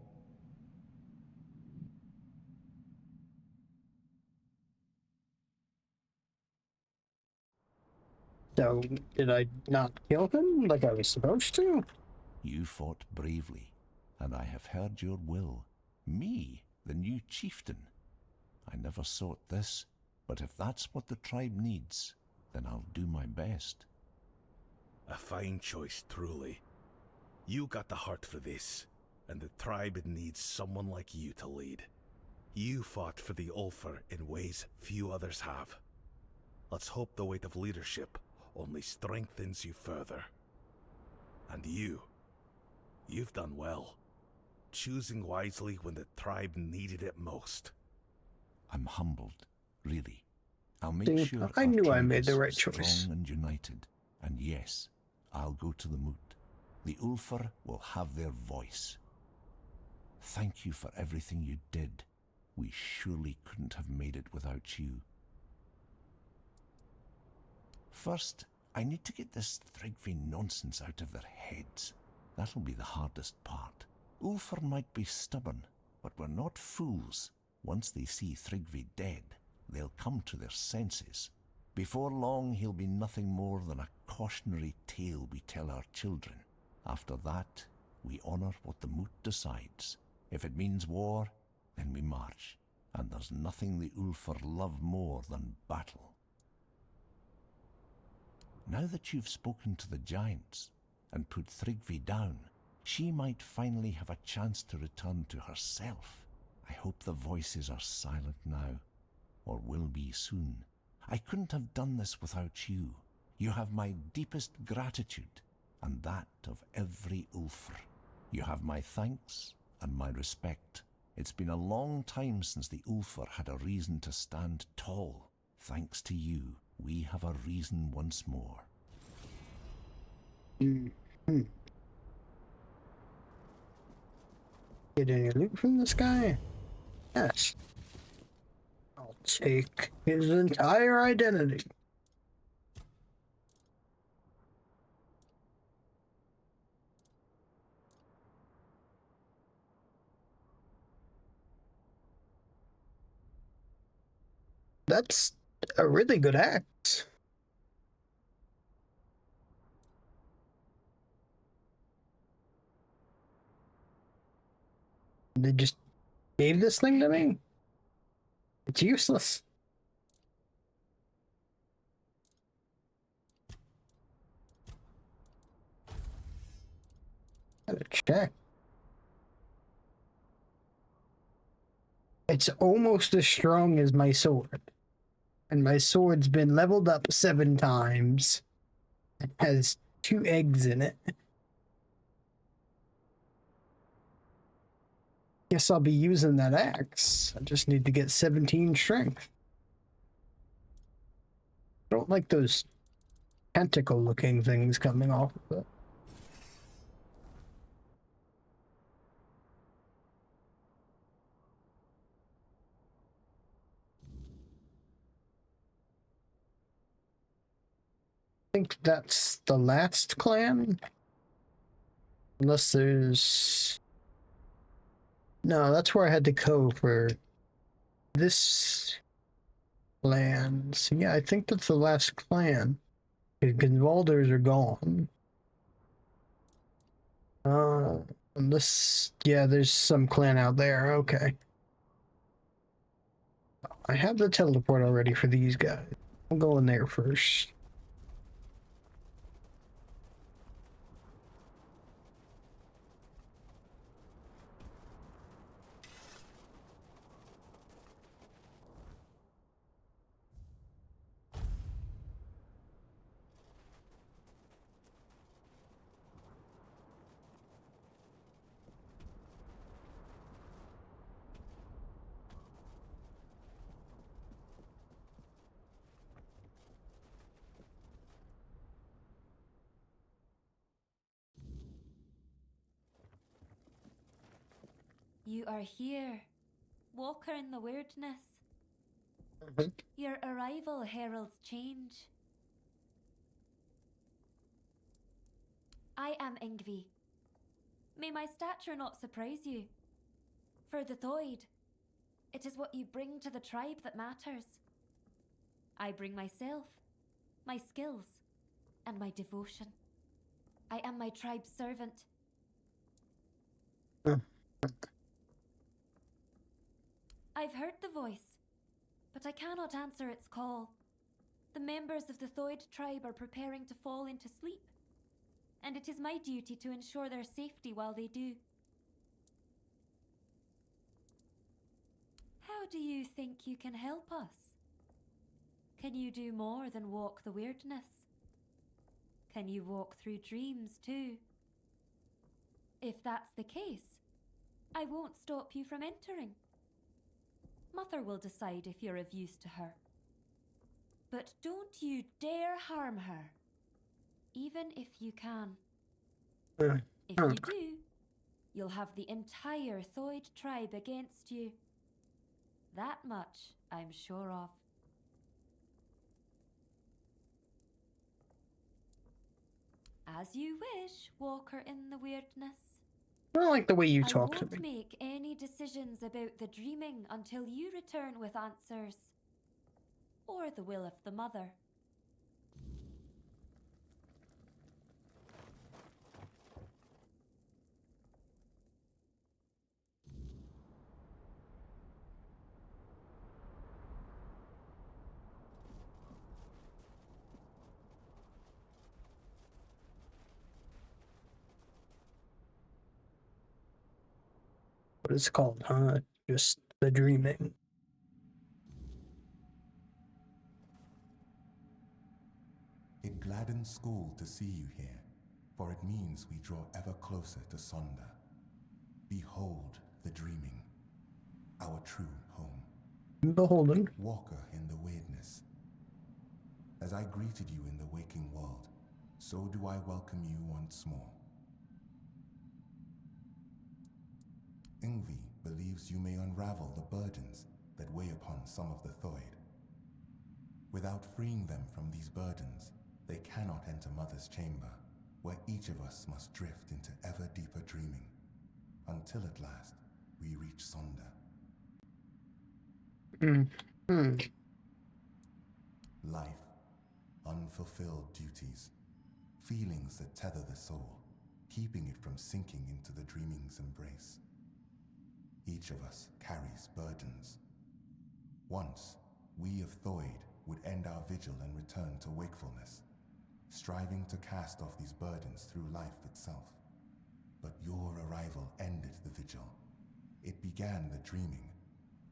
So, did I not kill him like I was supposed to? You fought bravely, and I have heard your will. Me, the new chieftain. I never sought this, but if that's what the tribe needs, then I'll do my best. A fine choice, truly. You got the heart for this, and the tribe needs someone like you to lead. You fought for the Ulfr in ways few others have. Let's hope the weight of leadership only strengthens you further. And you've done well, choosing wisely when the tribe needed it most. I'm humbled, really. I'll make See, sure I our knew I tribe made the is right strong choice. and united. And yes, I'll go to the moot. The Ulfr will have their voice. Thank you for everything you did. We surely couldn't have made it without you. First, I need to get this Thrigvi nonsense out of their heads. That'll be the hardest part. Ulfr might be stubborn, but we're not fools. Once they see Thrigvi dead, they'll come to their senses. Before long, he'll be nothing more than a cautionary tale we tell our children. After that, we honour what the moot decides. If it means war, then we march. And there's nothing the Ulfr love more than battle. Now that you've spoken to the giants and put Thrigvi down, she might finally have a chance to return to herself. I hope the voices are silent now, or will be soon. I couldn't have done this without you. You have my deepest gratitude, and that of every Ulfr. You have my thanks and my respect. It's been a long time since the Ulfr had a reason to stand tall. Thanks to you, we have a reason once more. Mm-hmm. Get any loot from this guy? Yes. I'll take his entire identity. That's a really good axe. They just gave this thing to me? It's useless. Gotta check. It's almost as strong as my sword. And my sword's been leveled up 7 times. It has 2 eggs in it. Guess I'll be using that axe. I just need to get 17 strength. I don't like those tentacle looking things coming off of it. I think that's the last clan. Unless there's... No, that's where I had to go for this clan. So yeah, I think that's the last clan. Because Walders are gone. Unless, yeah, there's some clan out there. Okay. I have the teleport already for these guys. I'll go in there first. You are here, Walker in the Weirdness. Your arrival heralds change. I am Ingvi. May my stature not surprise you. For the Thoid, it is what you bring to the tribe that matters. I bring myself, my skills, and my devotion. I am my tribe's servant. I've heard the voice, but I cannot answer its call. The members of the Thoid tribe are preparing to fall into sleep, and it is my duty to ensure their safety while they do. How do you think you can help us? Can you do more than walk the weirdness? Can you walk through dreams too? If that's the case, I won't stop you from entering. Mother will decide if you're of use to her. But don't you dare harm her, even if you can. If you do, you'll have the entire Thoid tribe against you. That much I'm sure of. As you wish, Walker in the Weirdness. I don't like the way you talk I to won't me. make any decisions about the dreaming until you return with answers. Or the will of the mother. What it's called, huh? Just the dreaming. It gladdens school to see you here, for it means we draw ever closer to Sonda. Behold the dreaming, our true home. Beholden. Walker in the weirdness. As I greeted you in the waking world, so do I welcome you once more. Ingvi believes you may unravel the burdens that weigh upon some of the Thoid. Without freeing them from these burdens, they cannot enter Mother's chamber, where each of us must drift into ever deeper dreaming, until at last we reach Sonda. Life, unfulfilled duties, feelings that tether the soul, keeping it from sinking into the dreaming's embrace. Each of us carries burdens. Once, we of Thoid would end our vigil and return to wakefulness, striving to cast off these burdens through life itself. But your arrival ended the vigil. It began the dreaming,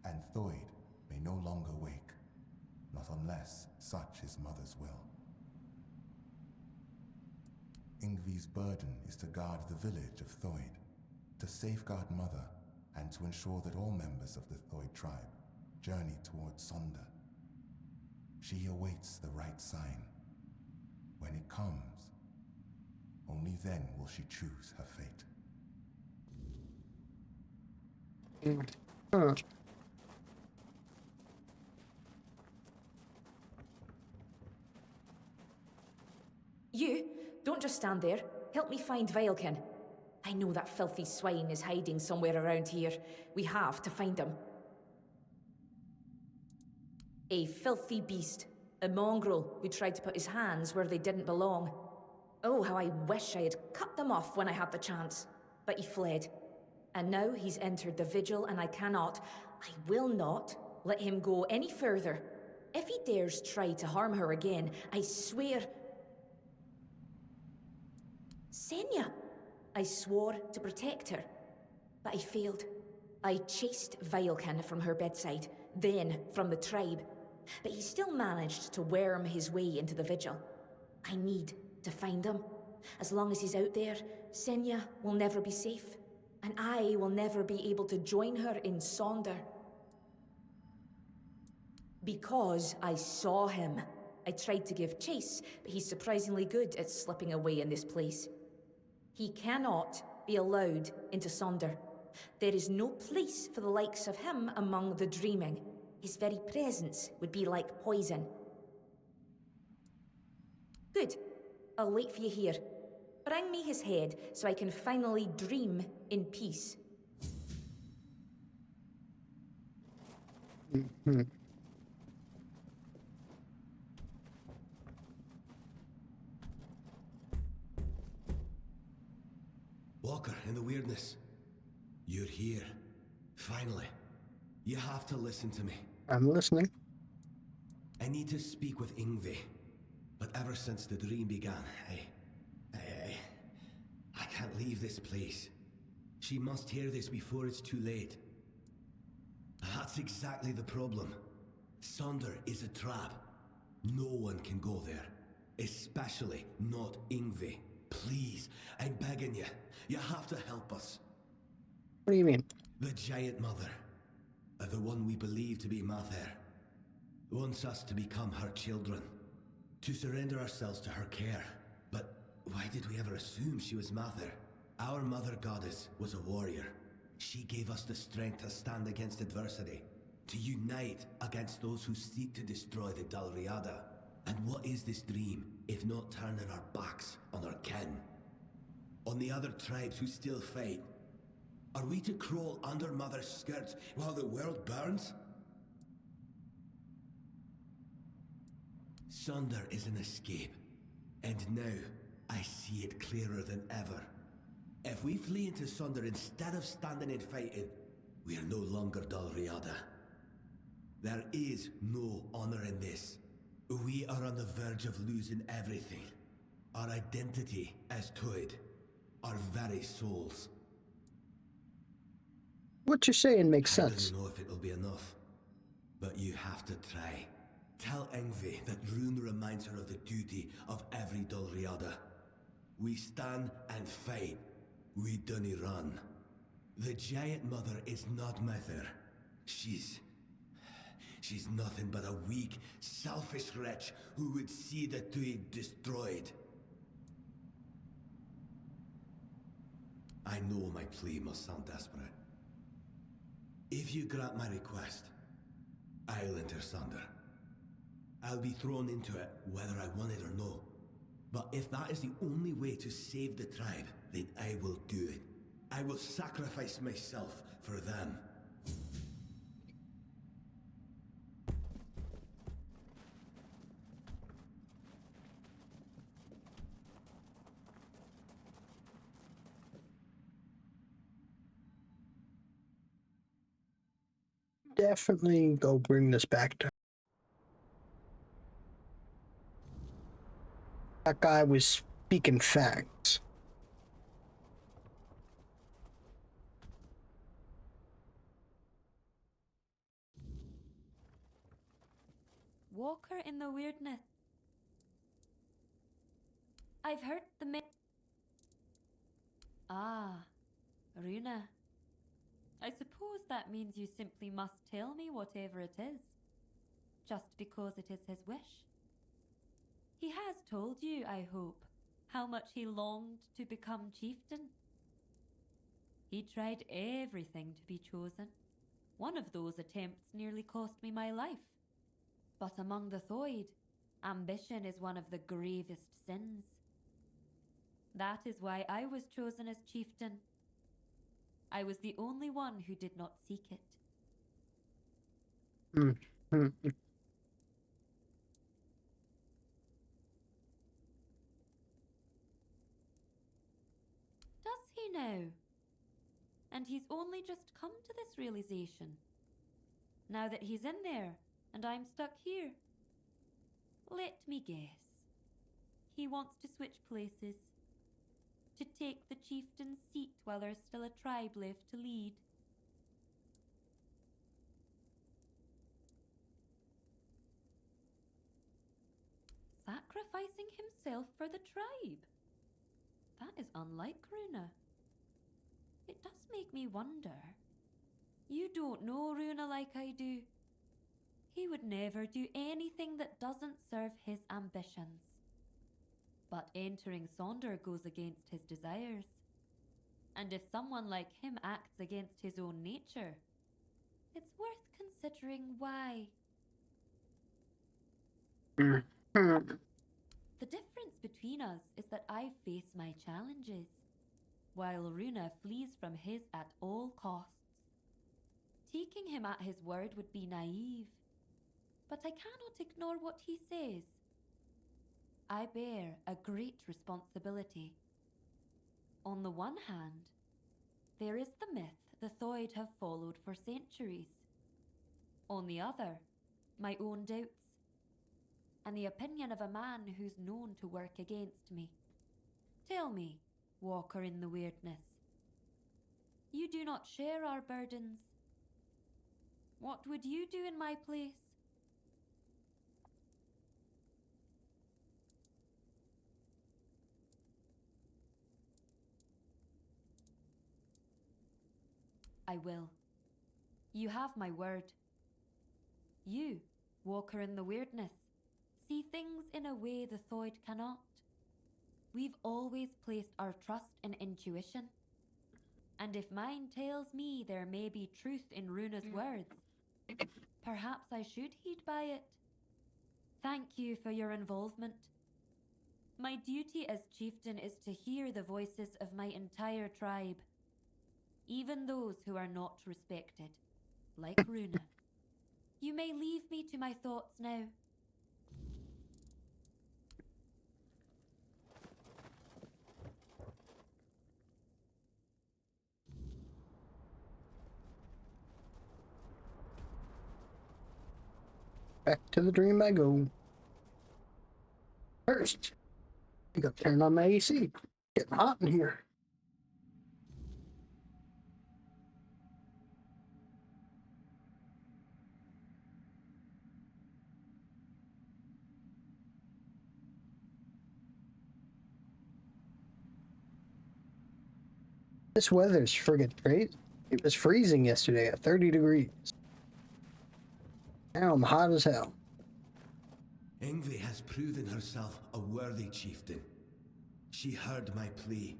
and Thoid may no longer wake, not unless such is Mother's will. Ingvi's burden is to guard the village of Thoid, to safeguard Mother, and to ensure that all members of the Thoid tribe journey towards Sonda. She awaits the right sign. When it comes, only then will she choose her fate. You, don't just stand there. Help me find Vilekin. I know that filthy swine is hiding somewhere around here. We have to find him. A filthy beast. A mongrel who tried to put his hands where they didn't belong. Oh, how I wish I had cut them off when I had the chance. But he fled. And now he's entered the vigil, and I will not let him go any further. If he dares try to harm her again, I swear... Senya! I swore to protect her, but I failed. I chased Vilekin from her bedside, then from the tribe. But he still managed to worm his way into the vigil. I need to find him. As long as he's out there, Senya will never be safe. And I will never be able to join her in Sonder. Because I saw him. I tried to give chase, but he's surprisingly good at slipping away in this place. He cannot be allowed into Sonder. There is no place for the likes of him among the dreaming. His very presence would be like poison. Good. I'll wait for you here. Bring me his head so I can finally dream in peace. Walker, in the weirdness. You're here. Finally. You have to listen to me. I'm listening. I need to speak with Yngvi. But ever since the dream began, I can't leave this place. She must hear this before it's too late. That's exactly the problem. Sonder is a trap. No one can go there. Especially not Yngvi. Please, I'm begging you. You have to help us. What do you mean? The Giant Mother, the one we believe to be Mather, wants us to become her children. To surrender ourselves to her care. But why did we ever assume she was Mather? Our mother goddess was a warrior. She gave us the strength to stand against adversity, to unite against those who seek to destroy the Dalriada. And what is this dream, if not turning our backs on our kin? On the other tribes who still fight? Are we to crawl under Mother's skirts while the world burns? Sonder is an escape, and now I see it clearer than ever. If we flee into Sonder instead of standing and fighting, we are no longer Dalriada. There is no honor in this. We are on the verge of losing everything. Our identity as Tuid, our very souls. What you're saying makes sense. I don't know if it'll be enough, but you have to try. Tell Yngvi that Rune reminds her of the duty of every Dalriada. We stand and fight. We dunny run. The Giant Mother is not Mather. She's nothing but a weak, selfish wretch who would see the Tuid destroyed. I know my plea must sound desperate. If you grant my request, I'll enter Sonder. I'll be thrown into it whether I want it or no. But if that is the only way to save the tribe, then I will do it. I will sacrifice myself for them. Definitely go bring this back to that guy was speaking facts. Walker in the weirdness. I've heard the Ah, Runa. I suppose that means you simply must tell me whatever it is, just because it is his wish. He has told you, I hope, how much he longed to become chieftain. He tried everything to be chosen. One of those attempts nearly cost me my life. But among the Thoid, ambition is one of the gravest sins. That is why I was chosen as chieftain. I was the only one who did not seek it. now. And he's only just come to this realization. Now that he's in there, and I'm stuck here. Let me guess. He wants to switch places. To take the chieftain's seat while there's still a tribe left to lead. Sacrificing himself for the tribe. That is unlike Runa. It does make me wonder. You don't know Runa like I do. He would never do anything that doesn't serve his ambitions. But entering Sonder goes against his desires. And if someone like him acts against his own nature, it's worth considering why. The difference between us is that I face my challenges, while Runa flees from his at all costs. Taking him at his word would be naive, but I cannot ignore what he says. I bear a great responsibility. On the one hand, there is the myth the Thoid have followed for centuries. On the other, my own doubts, and the opinion of a man who's known to work against me. Tell me, Walker in the Weirdness, you do not share our burdens. What would you do in my place? I will. You have my word. You, Walker in the Weirdness, see things in a way the Thoid cannot. We've always placed our trust in intuition. And if mine tells me there may be truth in Runa's words, perhaps I should heed by it. Thank you for your involvement. My duty as chieftain is to hear the voices of my entire tribe, even those who are not respected, like Runa. You may leave me to my thoughts now. Back to the dream I go. First, I gotta turn on my AC. Getting hot in here. This weather's friggin' crazy. It was freezing yesterday at 30 degrees. Now I'm hot as hell. Ingvi has proven herself a worthy chieftain. She heard my plea.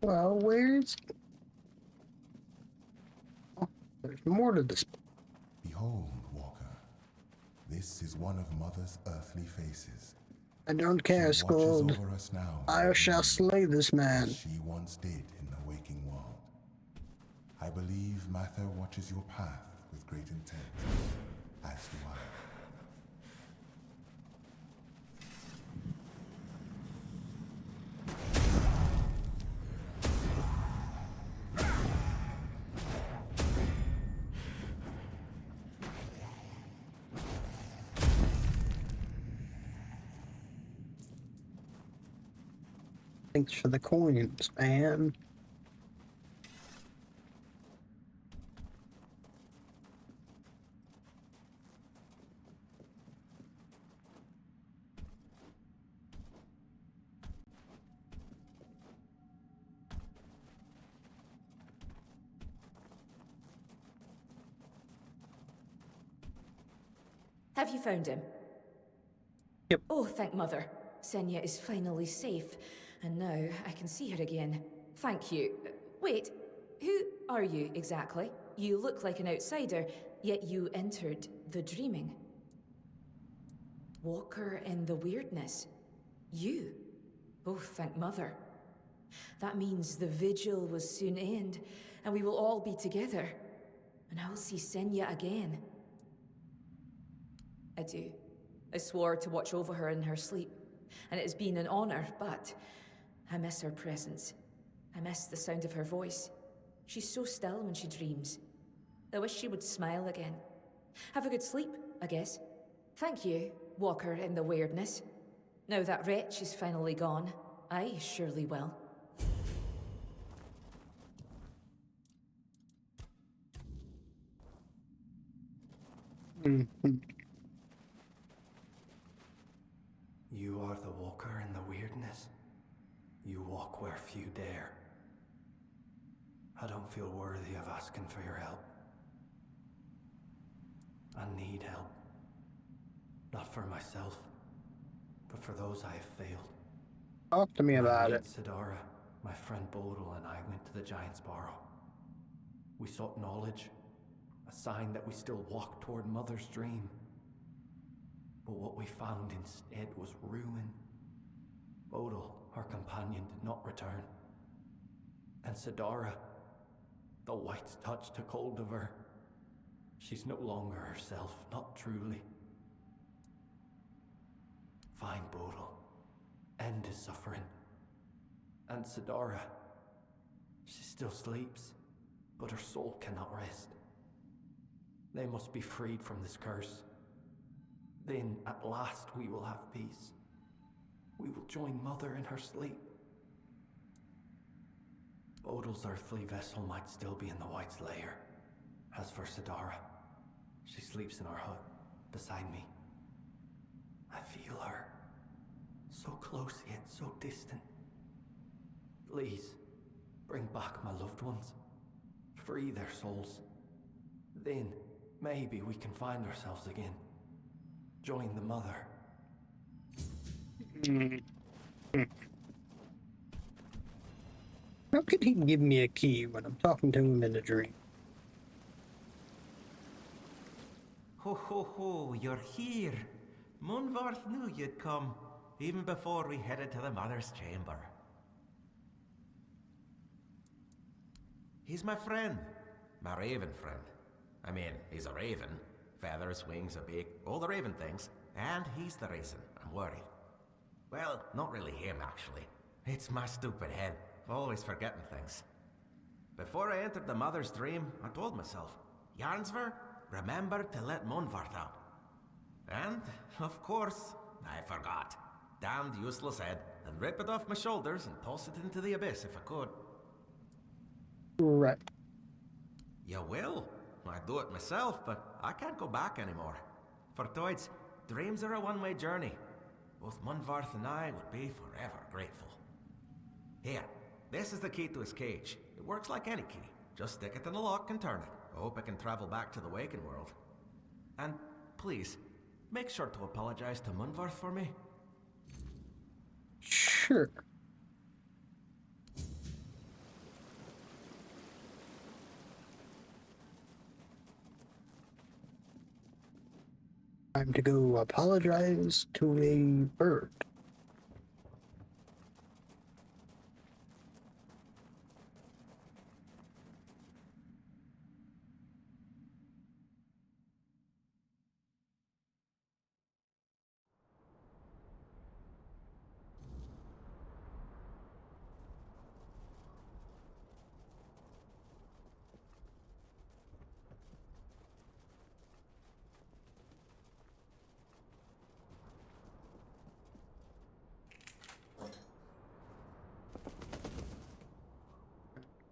Well, where's... Oh, there's more to this. Behold, Walker. This is one of Mother's earthly faces. I don't care, She watches Scold. over us now, I shall slay this man. as she once did in the waking world. I believe Mather watches your path with great intent, as do I. Thanks for the coins, man. Have you found him? Yep. Oh, thank Mother. Senya is finally safe, and now I can see her again. Thank you. Wait, who are you exactly? You look like an outsider, yet you entered the dreaming. Walker in the weirdness. You. Oh, thank Mother. That means the vigil will soon end, and we will all be together. And I will see Senya again. I do. I swore to watch over her in her sleep, and it has been an honor, but I miss her presence. I miss the sound of her voice. She's so still when she dreams. I wish she would smile again. Have a good sleep, I guess. Thank you, Walker in the weirdness. Now that wretch is finally gone, I surely will. You are the walker in the weirdness. You walk where few dare. I don't feel worthy of asking for your help. I need help. Not for myself, but for those I have failed. Talk to me about it. Sidara, my friend Bodil, and I went to the Giant's Barrow. We sought knowledge, a sign that we still walked toward Mother's dream. But what we found instead was ruin. Bodil, our companion, did not return. And Sidara, the White's touch took hold of her. She's no longer herself, not truly. Find Bodil. End his suffering. And Sidara, she still sleeps, but her soul cannot rest. They must be freed from this curse. Then, at last, we will have peace. We will join Mother in her sleep. Bodil's earthly vessel might still be in the White's lair. As for Sidara, she sleeps in our hut, beside me. I feel her. So close yet so distant. Please, bring back my loved ones. Free their souls. Then, maybe we can find ourselves again. Join the Mother. How could he give me a key when I'm talking to him in a dream? Ho ho ho, you're here. Munvarth knew you'd come, even before we headed to the Mother's chamber. He's my friend. My raven friend. I mean, he's a raven. Feathers, wings, a beak, all the raven things. And he's the reason I'm worried. Well, not really him, actually. It's my stupid head. Always forgetting things. Before I entered the Mother's dream, I told myself, Yarnsver, remember to let Munvarth out. And, of course, I forgot. Damned useless head, and rip it off my shoulders and toss it into the abyss if I could. Right. You will? I'd do it myself, but I can't go back anymore. For Toids, dreams are a one-way journey. Both Munvarth and I would be forever grateful. Here, this is the key to his cage. It works like any key. Just stick it in the lock and turn it. I hope I can travel back to the waking world. And please, make sure to apologize to Munvarth for me. Sure. Time to go apologize to a bird.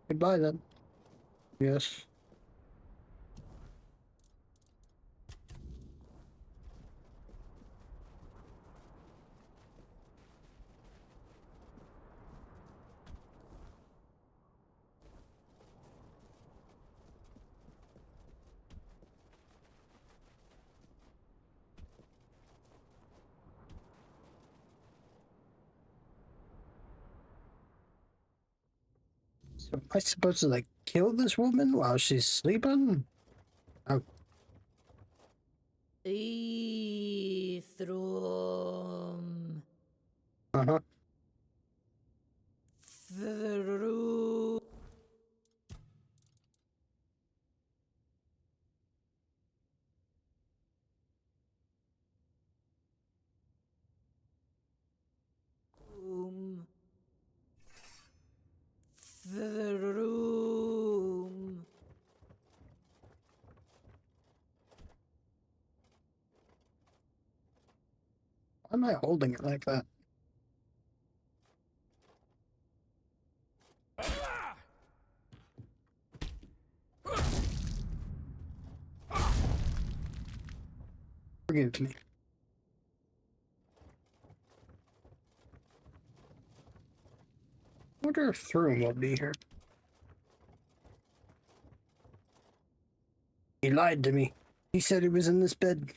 Goodbye then. Yes. So am I supposed to like kill this woman while she's sleeping? Oh. Ithrum. Uh-huh. Through. The room. Why am I holding it like that? Forgive me. I wonder if Throom will be here. He lied to me. He said he was in this bed.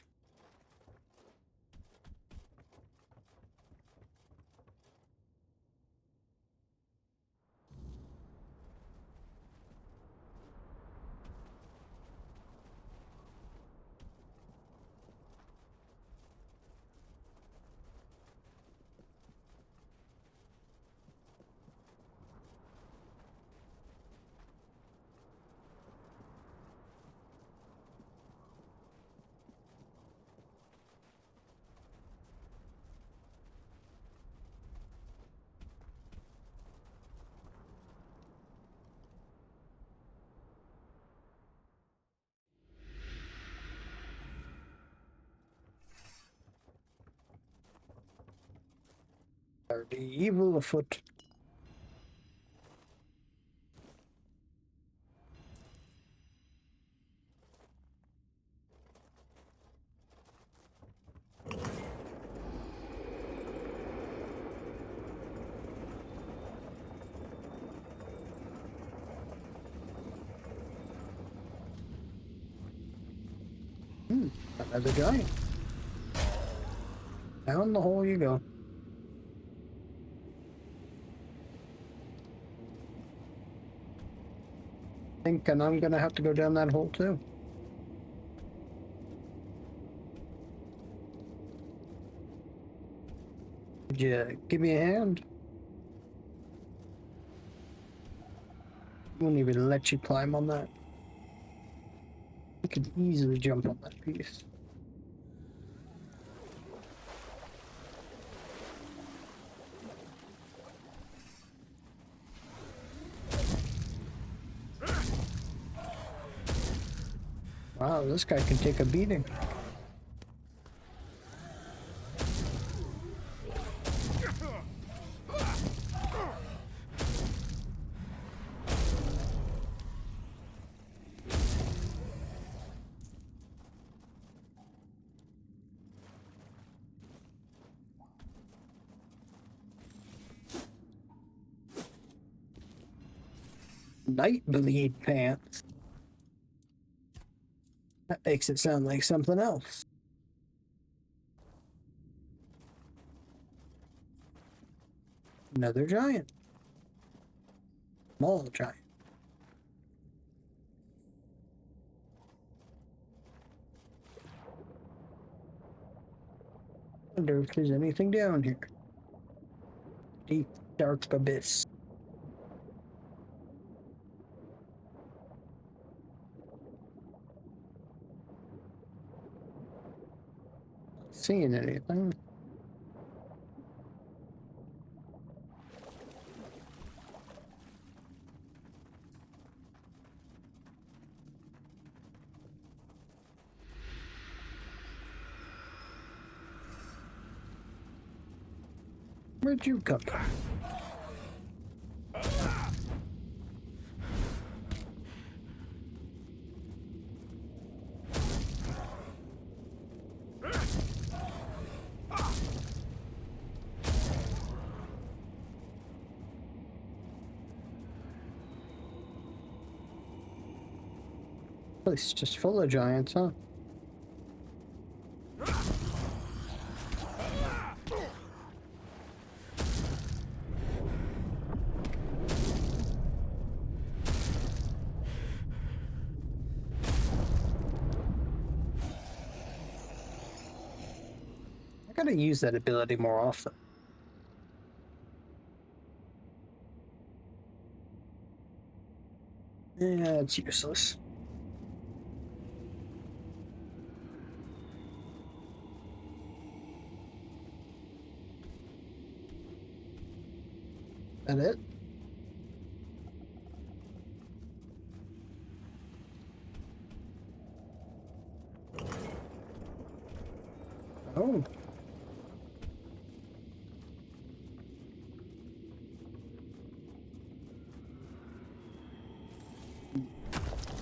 Are the evil afoot? Another giant. Down the hole you go. Thinking I'm gonna have to go down that hole too. Could you give me a hand? I won't even let you climb on that. I could easily jump on that piece. Wow, this guy can take a beating. Nightbleed pants. That makes it sound like something else. Another giant. Small giant. Wonder if there's anything down here. Deep, dark abyss. Seeing anything? Where'd you come from? Place just full of giants, huh? Gotta use that ability more often. Yeah, it's useless. That it? Oh.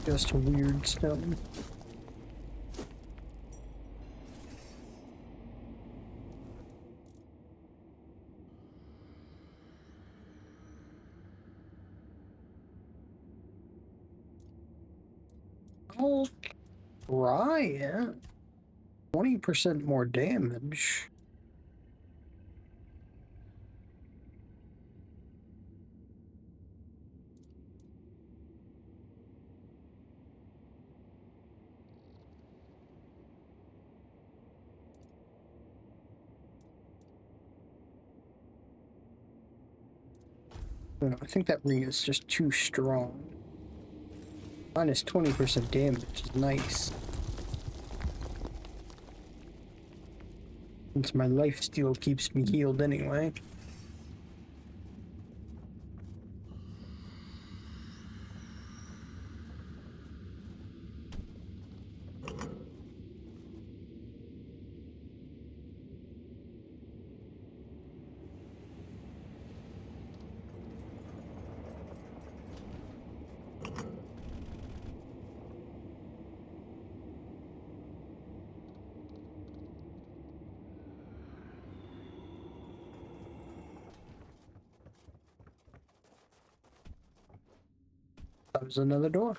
Just a weird stone. I'll try it. 20% more damage. I think that ring is just too strong. Minus 20% damage is nice. Since my life steal keeps me healed anyway. That was another door.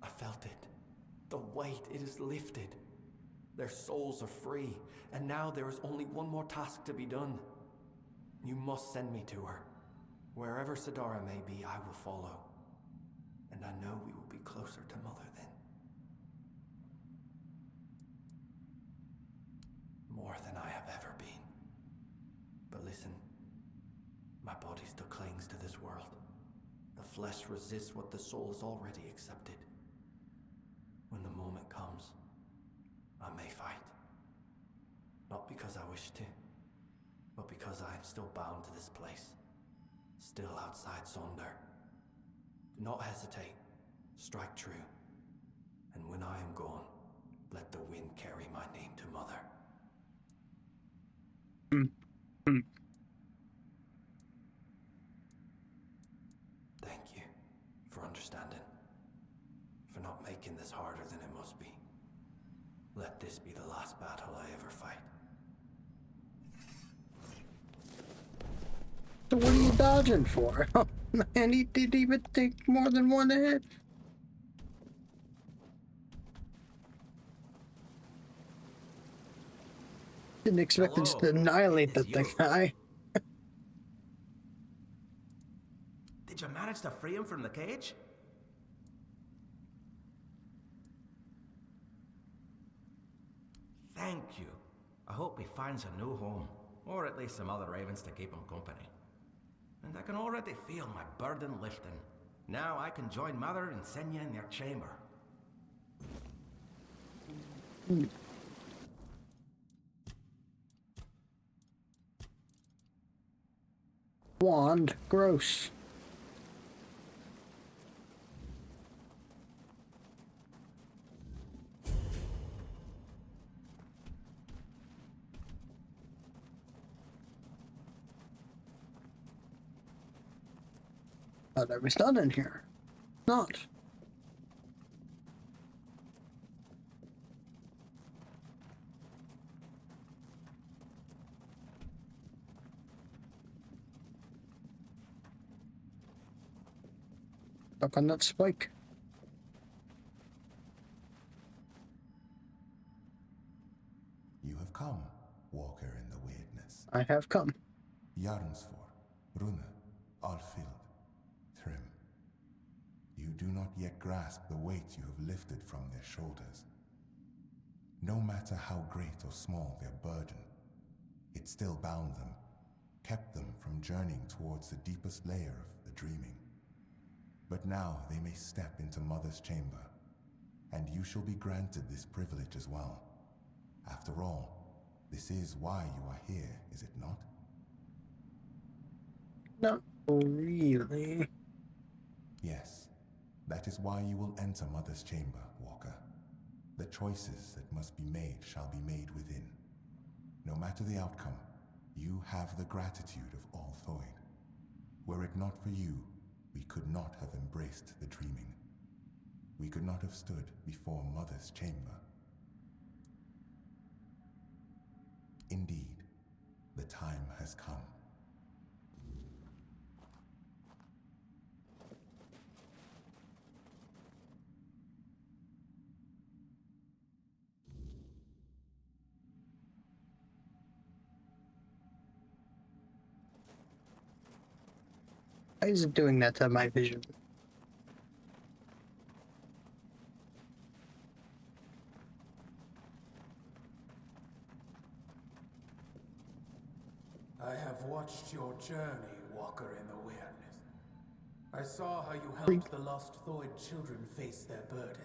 I felt it. The weight, it is lifted. Their souls are free, and now there is only one more task to be done. You must send me to her. Wherever Sidara may be, I will follow. And I know we will be closer to Mother then. More than I have ever been. But listen, my body still clings to this world. The flesh resists what the soul has already accepted. When the moment comes, I may fight. Not because I wish to, but because I am still bound to this place. Still outside Sonder. Do not hesitate. Strike true. And when I am gone, let the wind carry my name to Mother. Thank you for understanding. For not making this harder than it must be. Let this be the last battle I ever fight. So what are you dodging for? Oh, man, he didn't even take more than one hit. Didn't expect it to annihilate that thing. Did you manage to free him from the cage? Thank you. I hope he finds a new home, or at least some other ravens to keep him company. And I can already feel my burden lifting. Now I can join Mother and Senya in their chamber. Wand. Gross. Thought I was done in here. Not. Stuck on that spike. You have come, walker in the weirdness. I have come. Jarnsfor, Rune, Alfhild, Thrym. You do not yet grasp the weight you have lifted from their shoulders. No matter how great or small their burden, it still bound them, kept them from journeying towards the deepest layer of the dreaming. But now they may step into Mother's chamber, and you shall be granted this privilege as well. After all, this is why you are here, is it not? Not really. Yes, that is why you will enter Mother's chamber, Walker. The choices that must be made shall be made within. No matter the outcome, you have the gratitude of all Thoid. Were it not for you, we could not have embraced the dreaming. We could not have stood before Mother's chamber. Indeed, the time has come. Why is it doing that to my vision? I have watched your journey, Walker in the Weirdness. I saw how you helped the lost Thoid children face their burdens,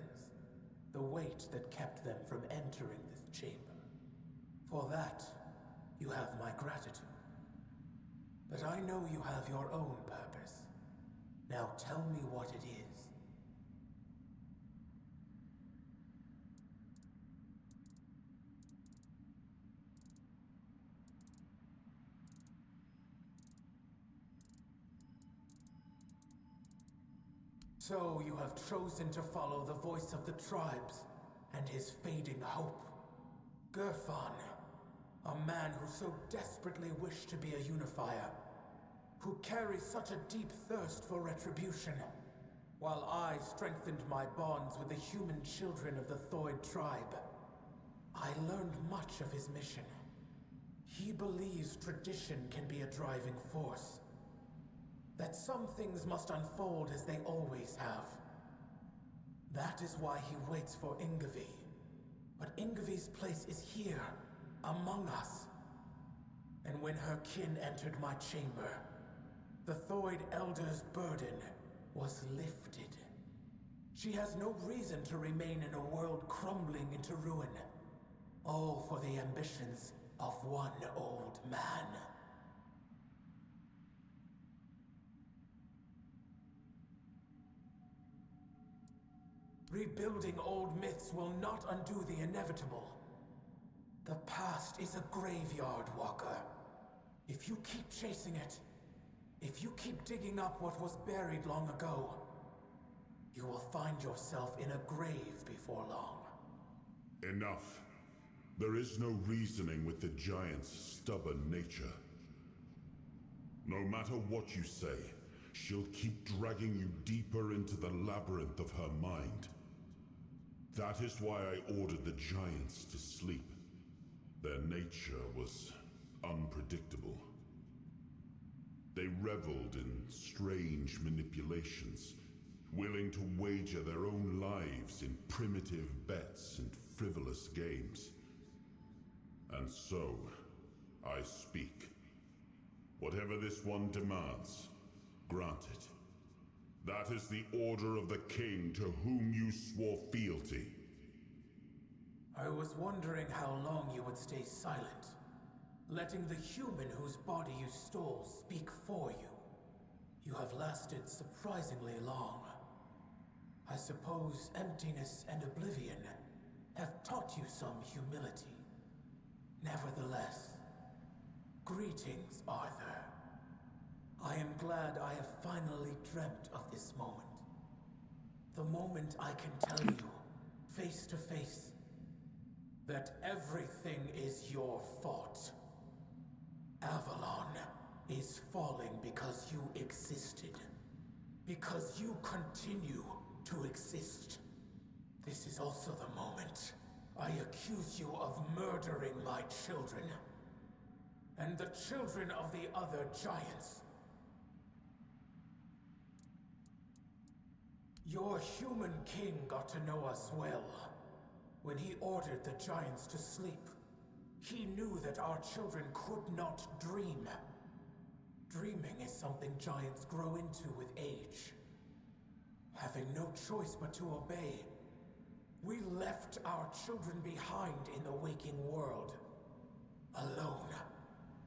the weight that kept them from entering this chamber. For that, you have my gratitude. But I know you have your own purpose. Now tell me what it is. So you have chosen to follow the voice of the tribes and his fading hope. Gerfan, a man who so desperately wished to be a unifier, who carries such a deep thirst for retribution, while I strengthened my bonds with the human children of the Thoid tribe. I learned much of his mission. He believes tradition can be a driving force, that some things must unfold as they always have. That is why he waits for Ingavi. But Ingavi's place is here, among us. And when her kin entered my chamber, the Thoid Elder's burden was lifted. She has no reason to remain in a world crumbling into ruin, all for the ambitions of one old man. Rebuilding old myths will not undo the inevitable. The past is a graveyard, Walker. If you keep chasing it, if you keep digging up what was buried long ago, you will find yourself in a grave before long. Enough. There is no reasoning with the giant's stubborn nature. No matter what you say, she'll keep dragging you deeper into the labyrinth of her mind. That is why I ordered the giants to sleep. Their nature was unpredictable. They reveled in strange manipulations, willing to wager their own lives in primitive bets and frivolous games. And so, I speak. Whatever this one demands, grant it. That is the order of the king to whom you swore fealty. I was wondering how long you would stay silent. letting the human whose body you stole speak for you. You have lasted surprisingly long. I suppose emptiness and oblivion have taught you some humility. Nevertheless, greetings, Arthur. I am glad I have finally dreamt of this moment. The moment I can tell you, face to face, that everything is your fault. Avalon is falling because you existed. Because you continue to exist. This is also the moment I accuse you of murdering my children. And the children of the other giants. Your human king got to know us well. When he ordered the giants to sleep, he knew that our children could not dream. Dreaming is something giants grow into with age. Having no choice but to obey, we left our children behind in the waking world. Alone,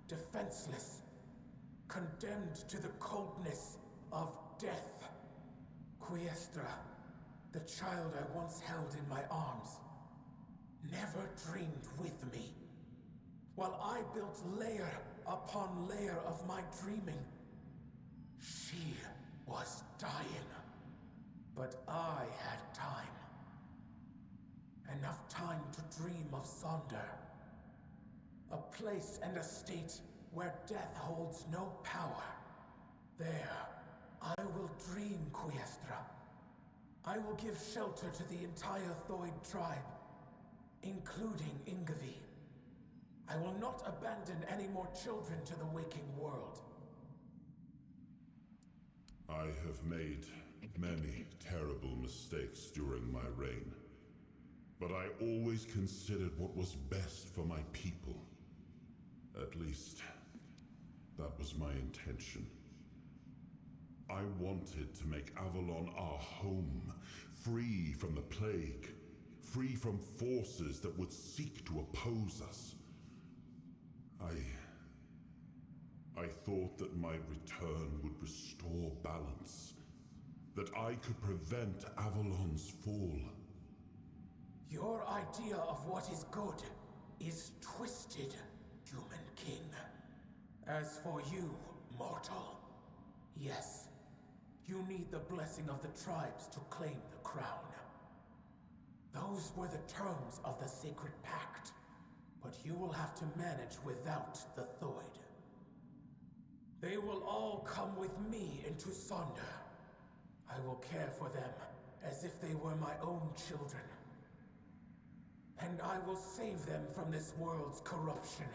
defenseless, condemned to the coldness of death. Quiestra, the child I once held in my arms, never dreamed with me. While I built layer upon layer of my dreaming, she was dying. But I had time. Enough time to dream of Sonder. A place and a state where death holds no power. There, I will dream, Quiestra. I will give shelter to the entire Thoid tribe, including Ingavi. I will not abandon any more children to the waking world. I have made many terrible mistakes during my reign, but I always considered what was best for my people. At least, that was my intention. I wanted to make Avalon our home, free from the plague, free from forces that would seek to oppose us. I thought that my return would restore balance, that I could prevent Avalon's fall. Your idea of what is good is twisted, human king. As for you, mortal, yes, you need the blessing of the tribes to claim the crown. Those were the terms of the sacred pact, but you will have to manage without the Thoid. They will all come with me into Sonder. I will care for them as if they were my own children. And I will save them from this world's corruption.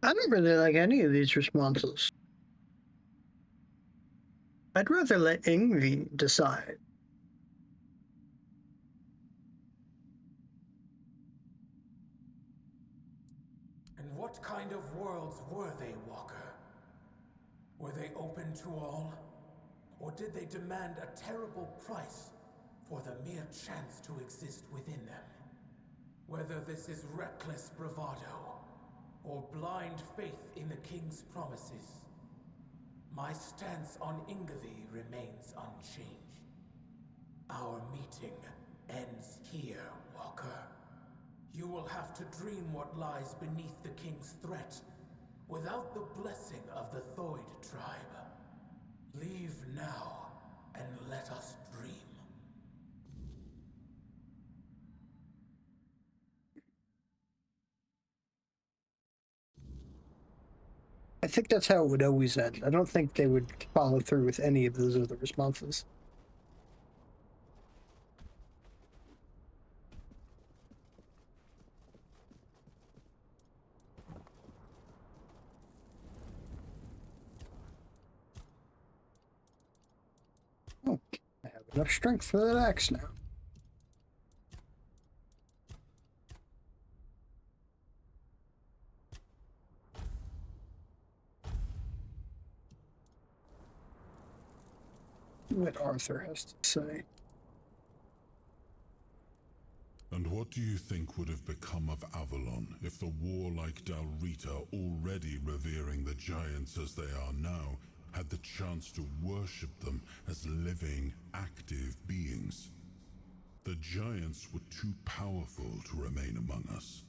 I don't really like any of these responses. I'd rather let Ingvi decide. And what kind of worlds were they, Walker? Were they open to all? Or did they demand a terrible price for the mere chance to exist within them? Whether this is reckless bravado, or blind faith in the King's promises, my stance on Ingavi remains unchanged. Our meeting ends here, Walker. You will have to dream what lies beneath the King's threat, without the blessing of the Thoid tribe. Leave now, and let us dream. I think that's how it would always end. I don't think they would follow through with any of those other responses. Okay, I have enough strength for that axe now. What Arthur has to say. And what do you think would have become of Avalon if the warlike Dalrita, already revering the giants as they are now, had the chance to worship them as living, active beings? The giants were too powerful to remain among us,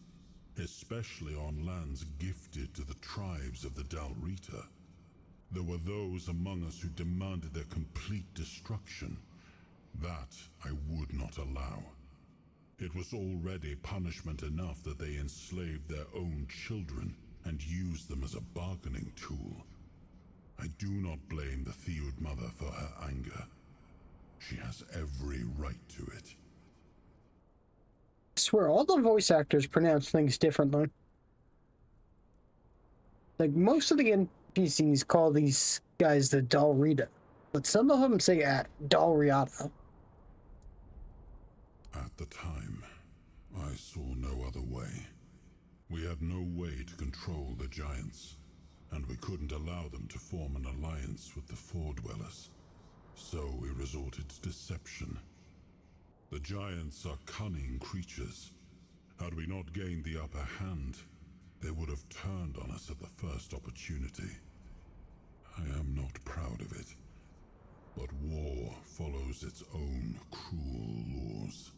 especially on lands gifted to the tribes of the Dalrita. There were those among us who demanded their complete destruction. That I would not allow. It was already punishment enough that they enslaved their own children and used them as a bargaining tool. I do not blame the Theod mother for her anger. She has every right to it. I swear, all the voice actors pronounce things differently. Like, most of the NPCs call these guys the Dalrita, but some of them say Dalriata. At the time, I saw no other way. We had no way to control the giants, and we couldn't allow them to form an alliance with the Four-Dwellers. So we resorted to deception. The giants are cunning creatures. Had we not gained the upper hand, they would have turned on us at the first opportunity. I am not proud of it, but war follows its own cruel laws.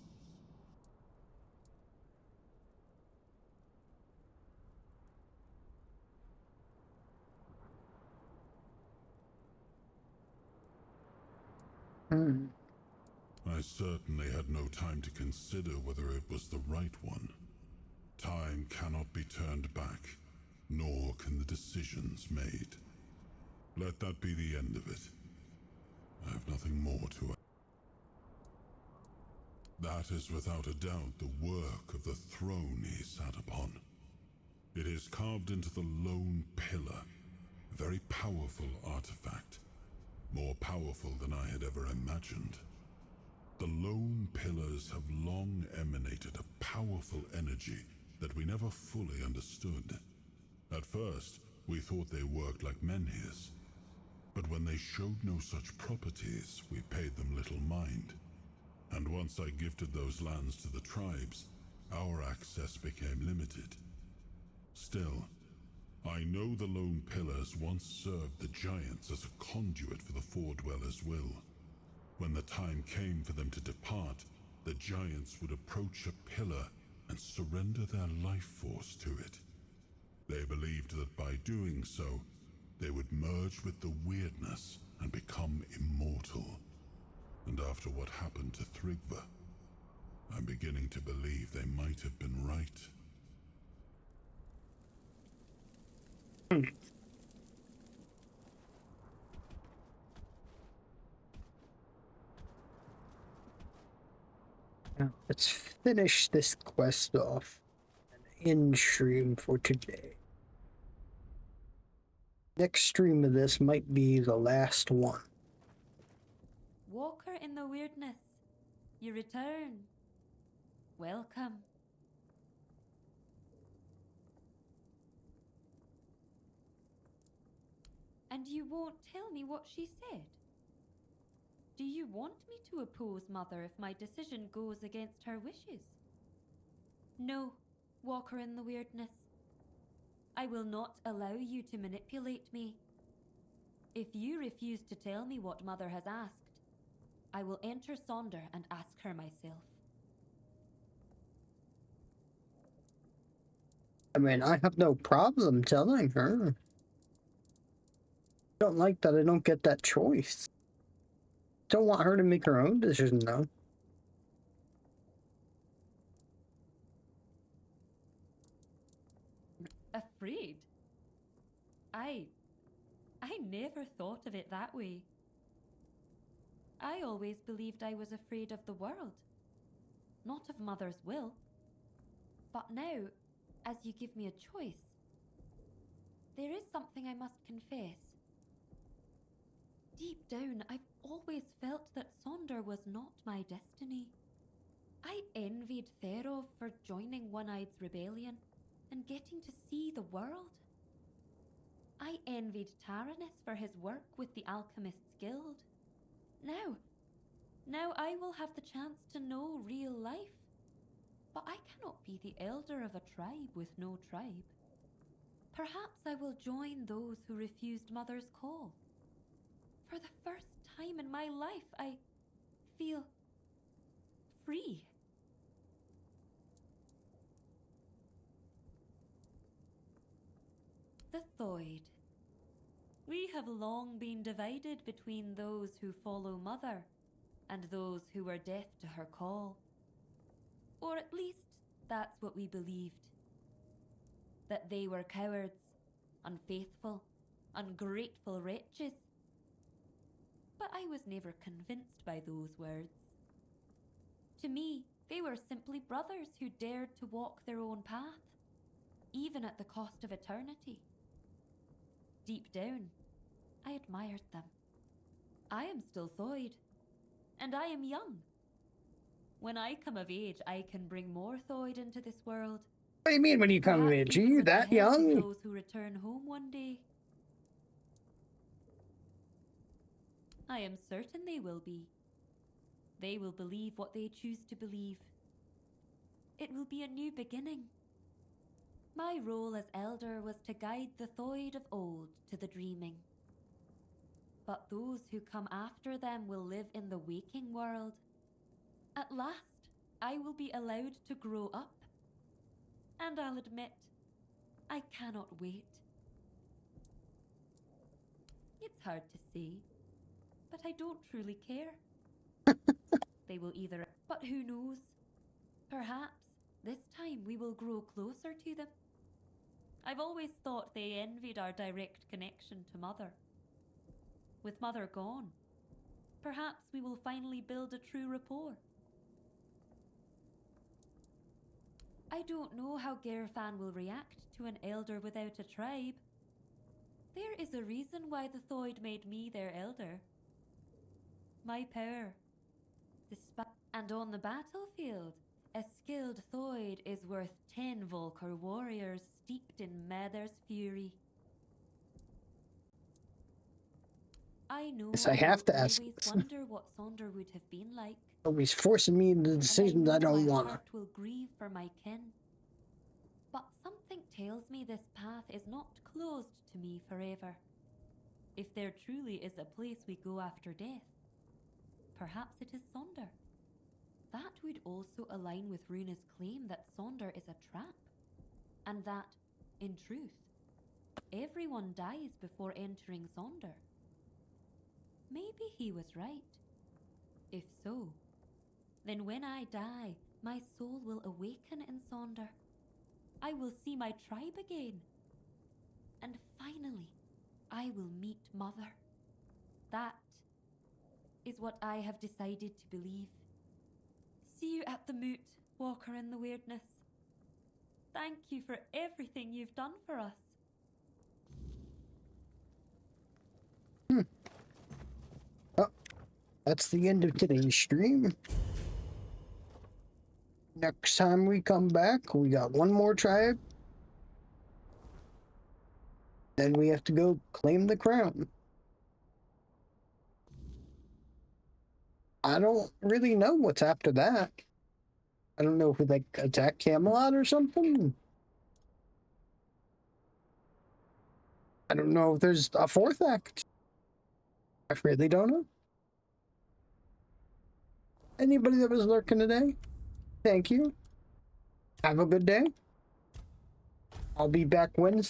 I certainly had no time to consider whether it was the right one. Time cannot be turned back, nor can the decisions made. Let that be the end of it. I have nothing more to add. That is without a doubt the work of the throne he sat upon. It is carved into the lone pillar, a very powerful artifact, more powerful than I had ever imagined. The lone pillars have long emanated a powerful energy that we never fully understood. At first, we thought they worked like menhirs, but when they showed no such properties, we paid them little mind. And once I gifted those lands to the tribes, our access became limited. Still, I know the lone pillars once served the giants as a conduit for the Four-Dwellers' will. When the time came for them to depart, the giants would approach a pillar and surrender their life force to it. They believed that by doing so, they would merge with the weirdness and become immortal. And after what happened to Thrigva, I'm beginning to believe they might have been right. Now, let's finish this quest off and end stream for today. Next stream of this might be the last one. Walker in the weirdness, you return. Welcome. And you won't tell me what she said? Do you want me to oppose Mother if my decision goes against her wishes? No, Walker in the weirdness. I will not allow you to manipulate me. If you refuse to tell me what Mother has asked, I will enter Sonder and ask her myself. I mean, I have no problem telling her. I don't like that I don't get that choice. Don't want her to make her own decision, though. Afraid? I never thought of it that way. I always believed I was afraid of the world, not of Mother's will. But now, as you give me a choice, there is something I must confess. Deep down, always felt that Sonder was not my destiny. I envied Therov for joining One-Eye's rebellion and getting to see the world. I envied Taranis for his work with the Alchemists' Guild. Now I will have the chance to know real life. But I cannot be the elder of a tribe with no tribe. Perhaps I will join those who refused Mother's call. For the first time in my life, I feel free. The Thoid. We have long been divided between those who follow Mother and those who were deaf to her call. Or at least, that's what we believed. That they were cowards, unfaithful, ungrateful wretches. But I was never convinced by those words. To me, they were simply brothers who dared to walk their own path, even at the cost of eternity. Deep down, I admired them. I am still Thoid, and I am young. When I come of age, I can bring more Thoid into this world. What do you mean when you come of age? Are you that young? Those who return home one day. I am certain they will be. They will believe what they choose to believe. It will be a new beginning. My role as elder was to guide the Thoid of old to the dreaming. But those who come after them will live in the waking world. At last, I will be allowed to grow up. And I'll admit, I cannot wait. It's hard to say, but I don't truly care. They will either, but who knows? Perhaps this time we will grow closer to them. I've always thought they envied our direct connection to Mother. With Mother gone, perhaps we will finally build a true rapport. I don't know how Gerfan will react to an elder without a tribe. There is a reason why the Thoid made me their elder. My power. And on the battlefield, a skilled Thoid is worth 10 Volker warriors steeped in Mother's fury. I know Yes, I have to will ask always this. wonder what Sonder would have been like. Always forcing me into decisions I don't My want. heart will grieve for my kin. But something tells me this path is not closed to me forever. If there truly is a place we go after death, perhaps it is Sonder. That would also align with Runa's claim that Sonder is a trap, and that, in truth, everyone dies before entering Sonder. Maybe he was right. If so, then when I die, my soul will awaken in Sonder. I will see my tribe again. And finally, I will meet Mother. That is what I have decided to believe. See you at the moot, Walker in the Weirdness. Thank you for everything you've done for us. Oh, that's the end of today's stream. Next time we come back, we got one more tribe. Then we have to go claim the crown. I don't really know what's after that. I don't know if we like attack Camelot or something. I don't know if there's a fourth act. I really don't know. Anybody that was lurking today, thank you. Have a good day. I'll be back Wednesday.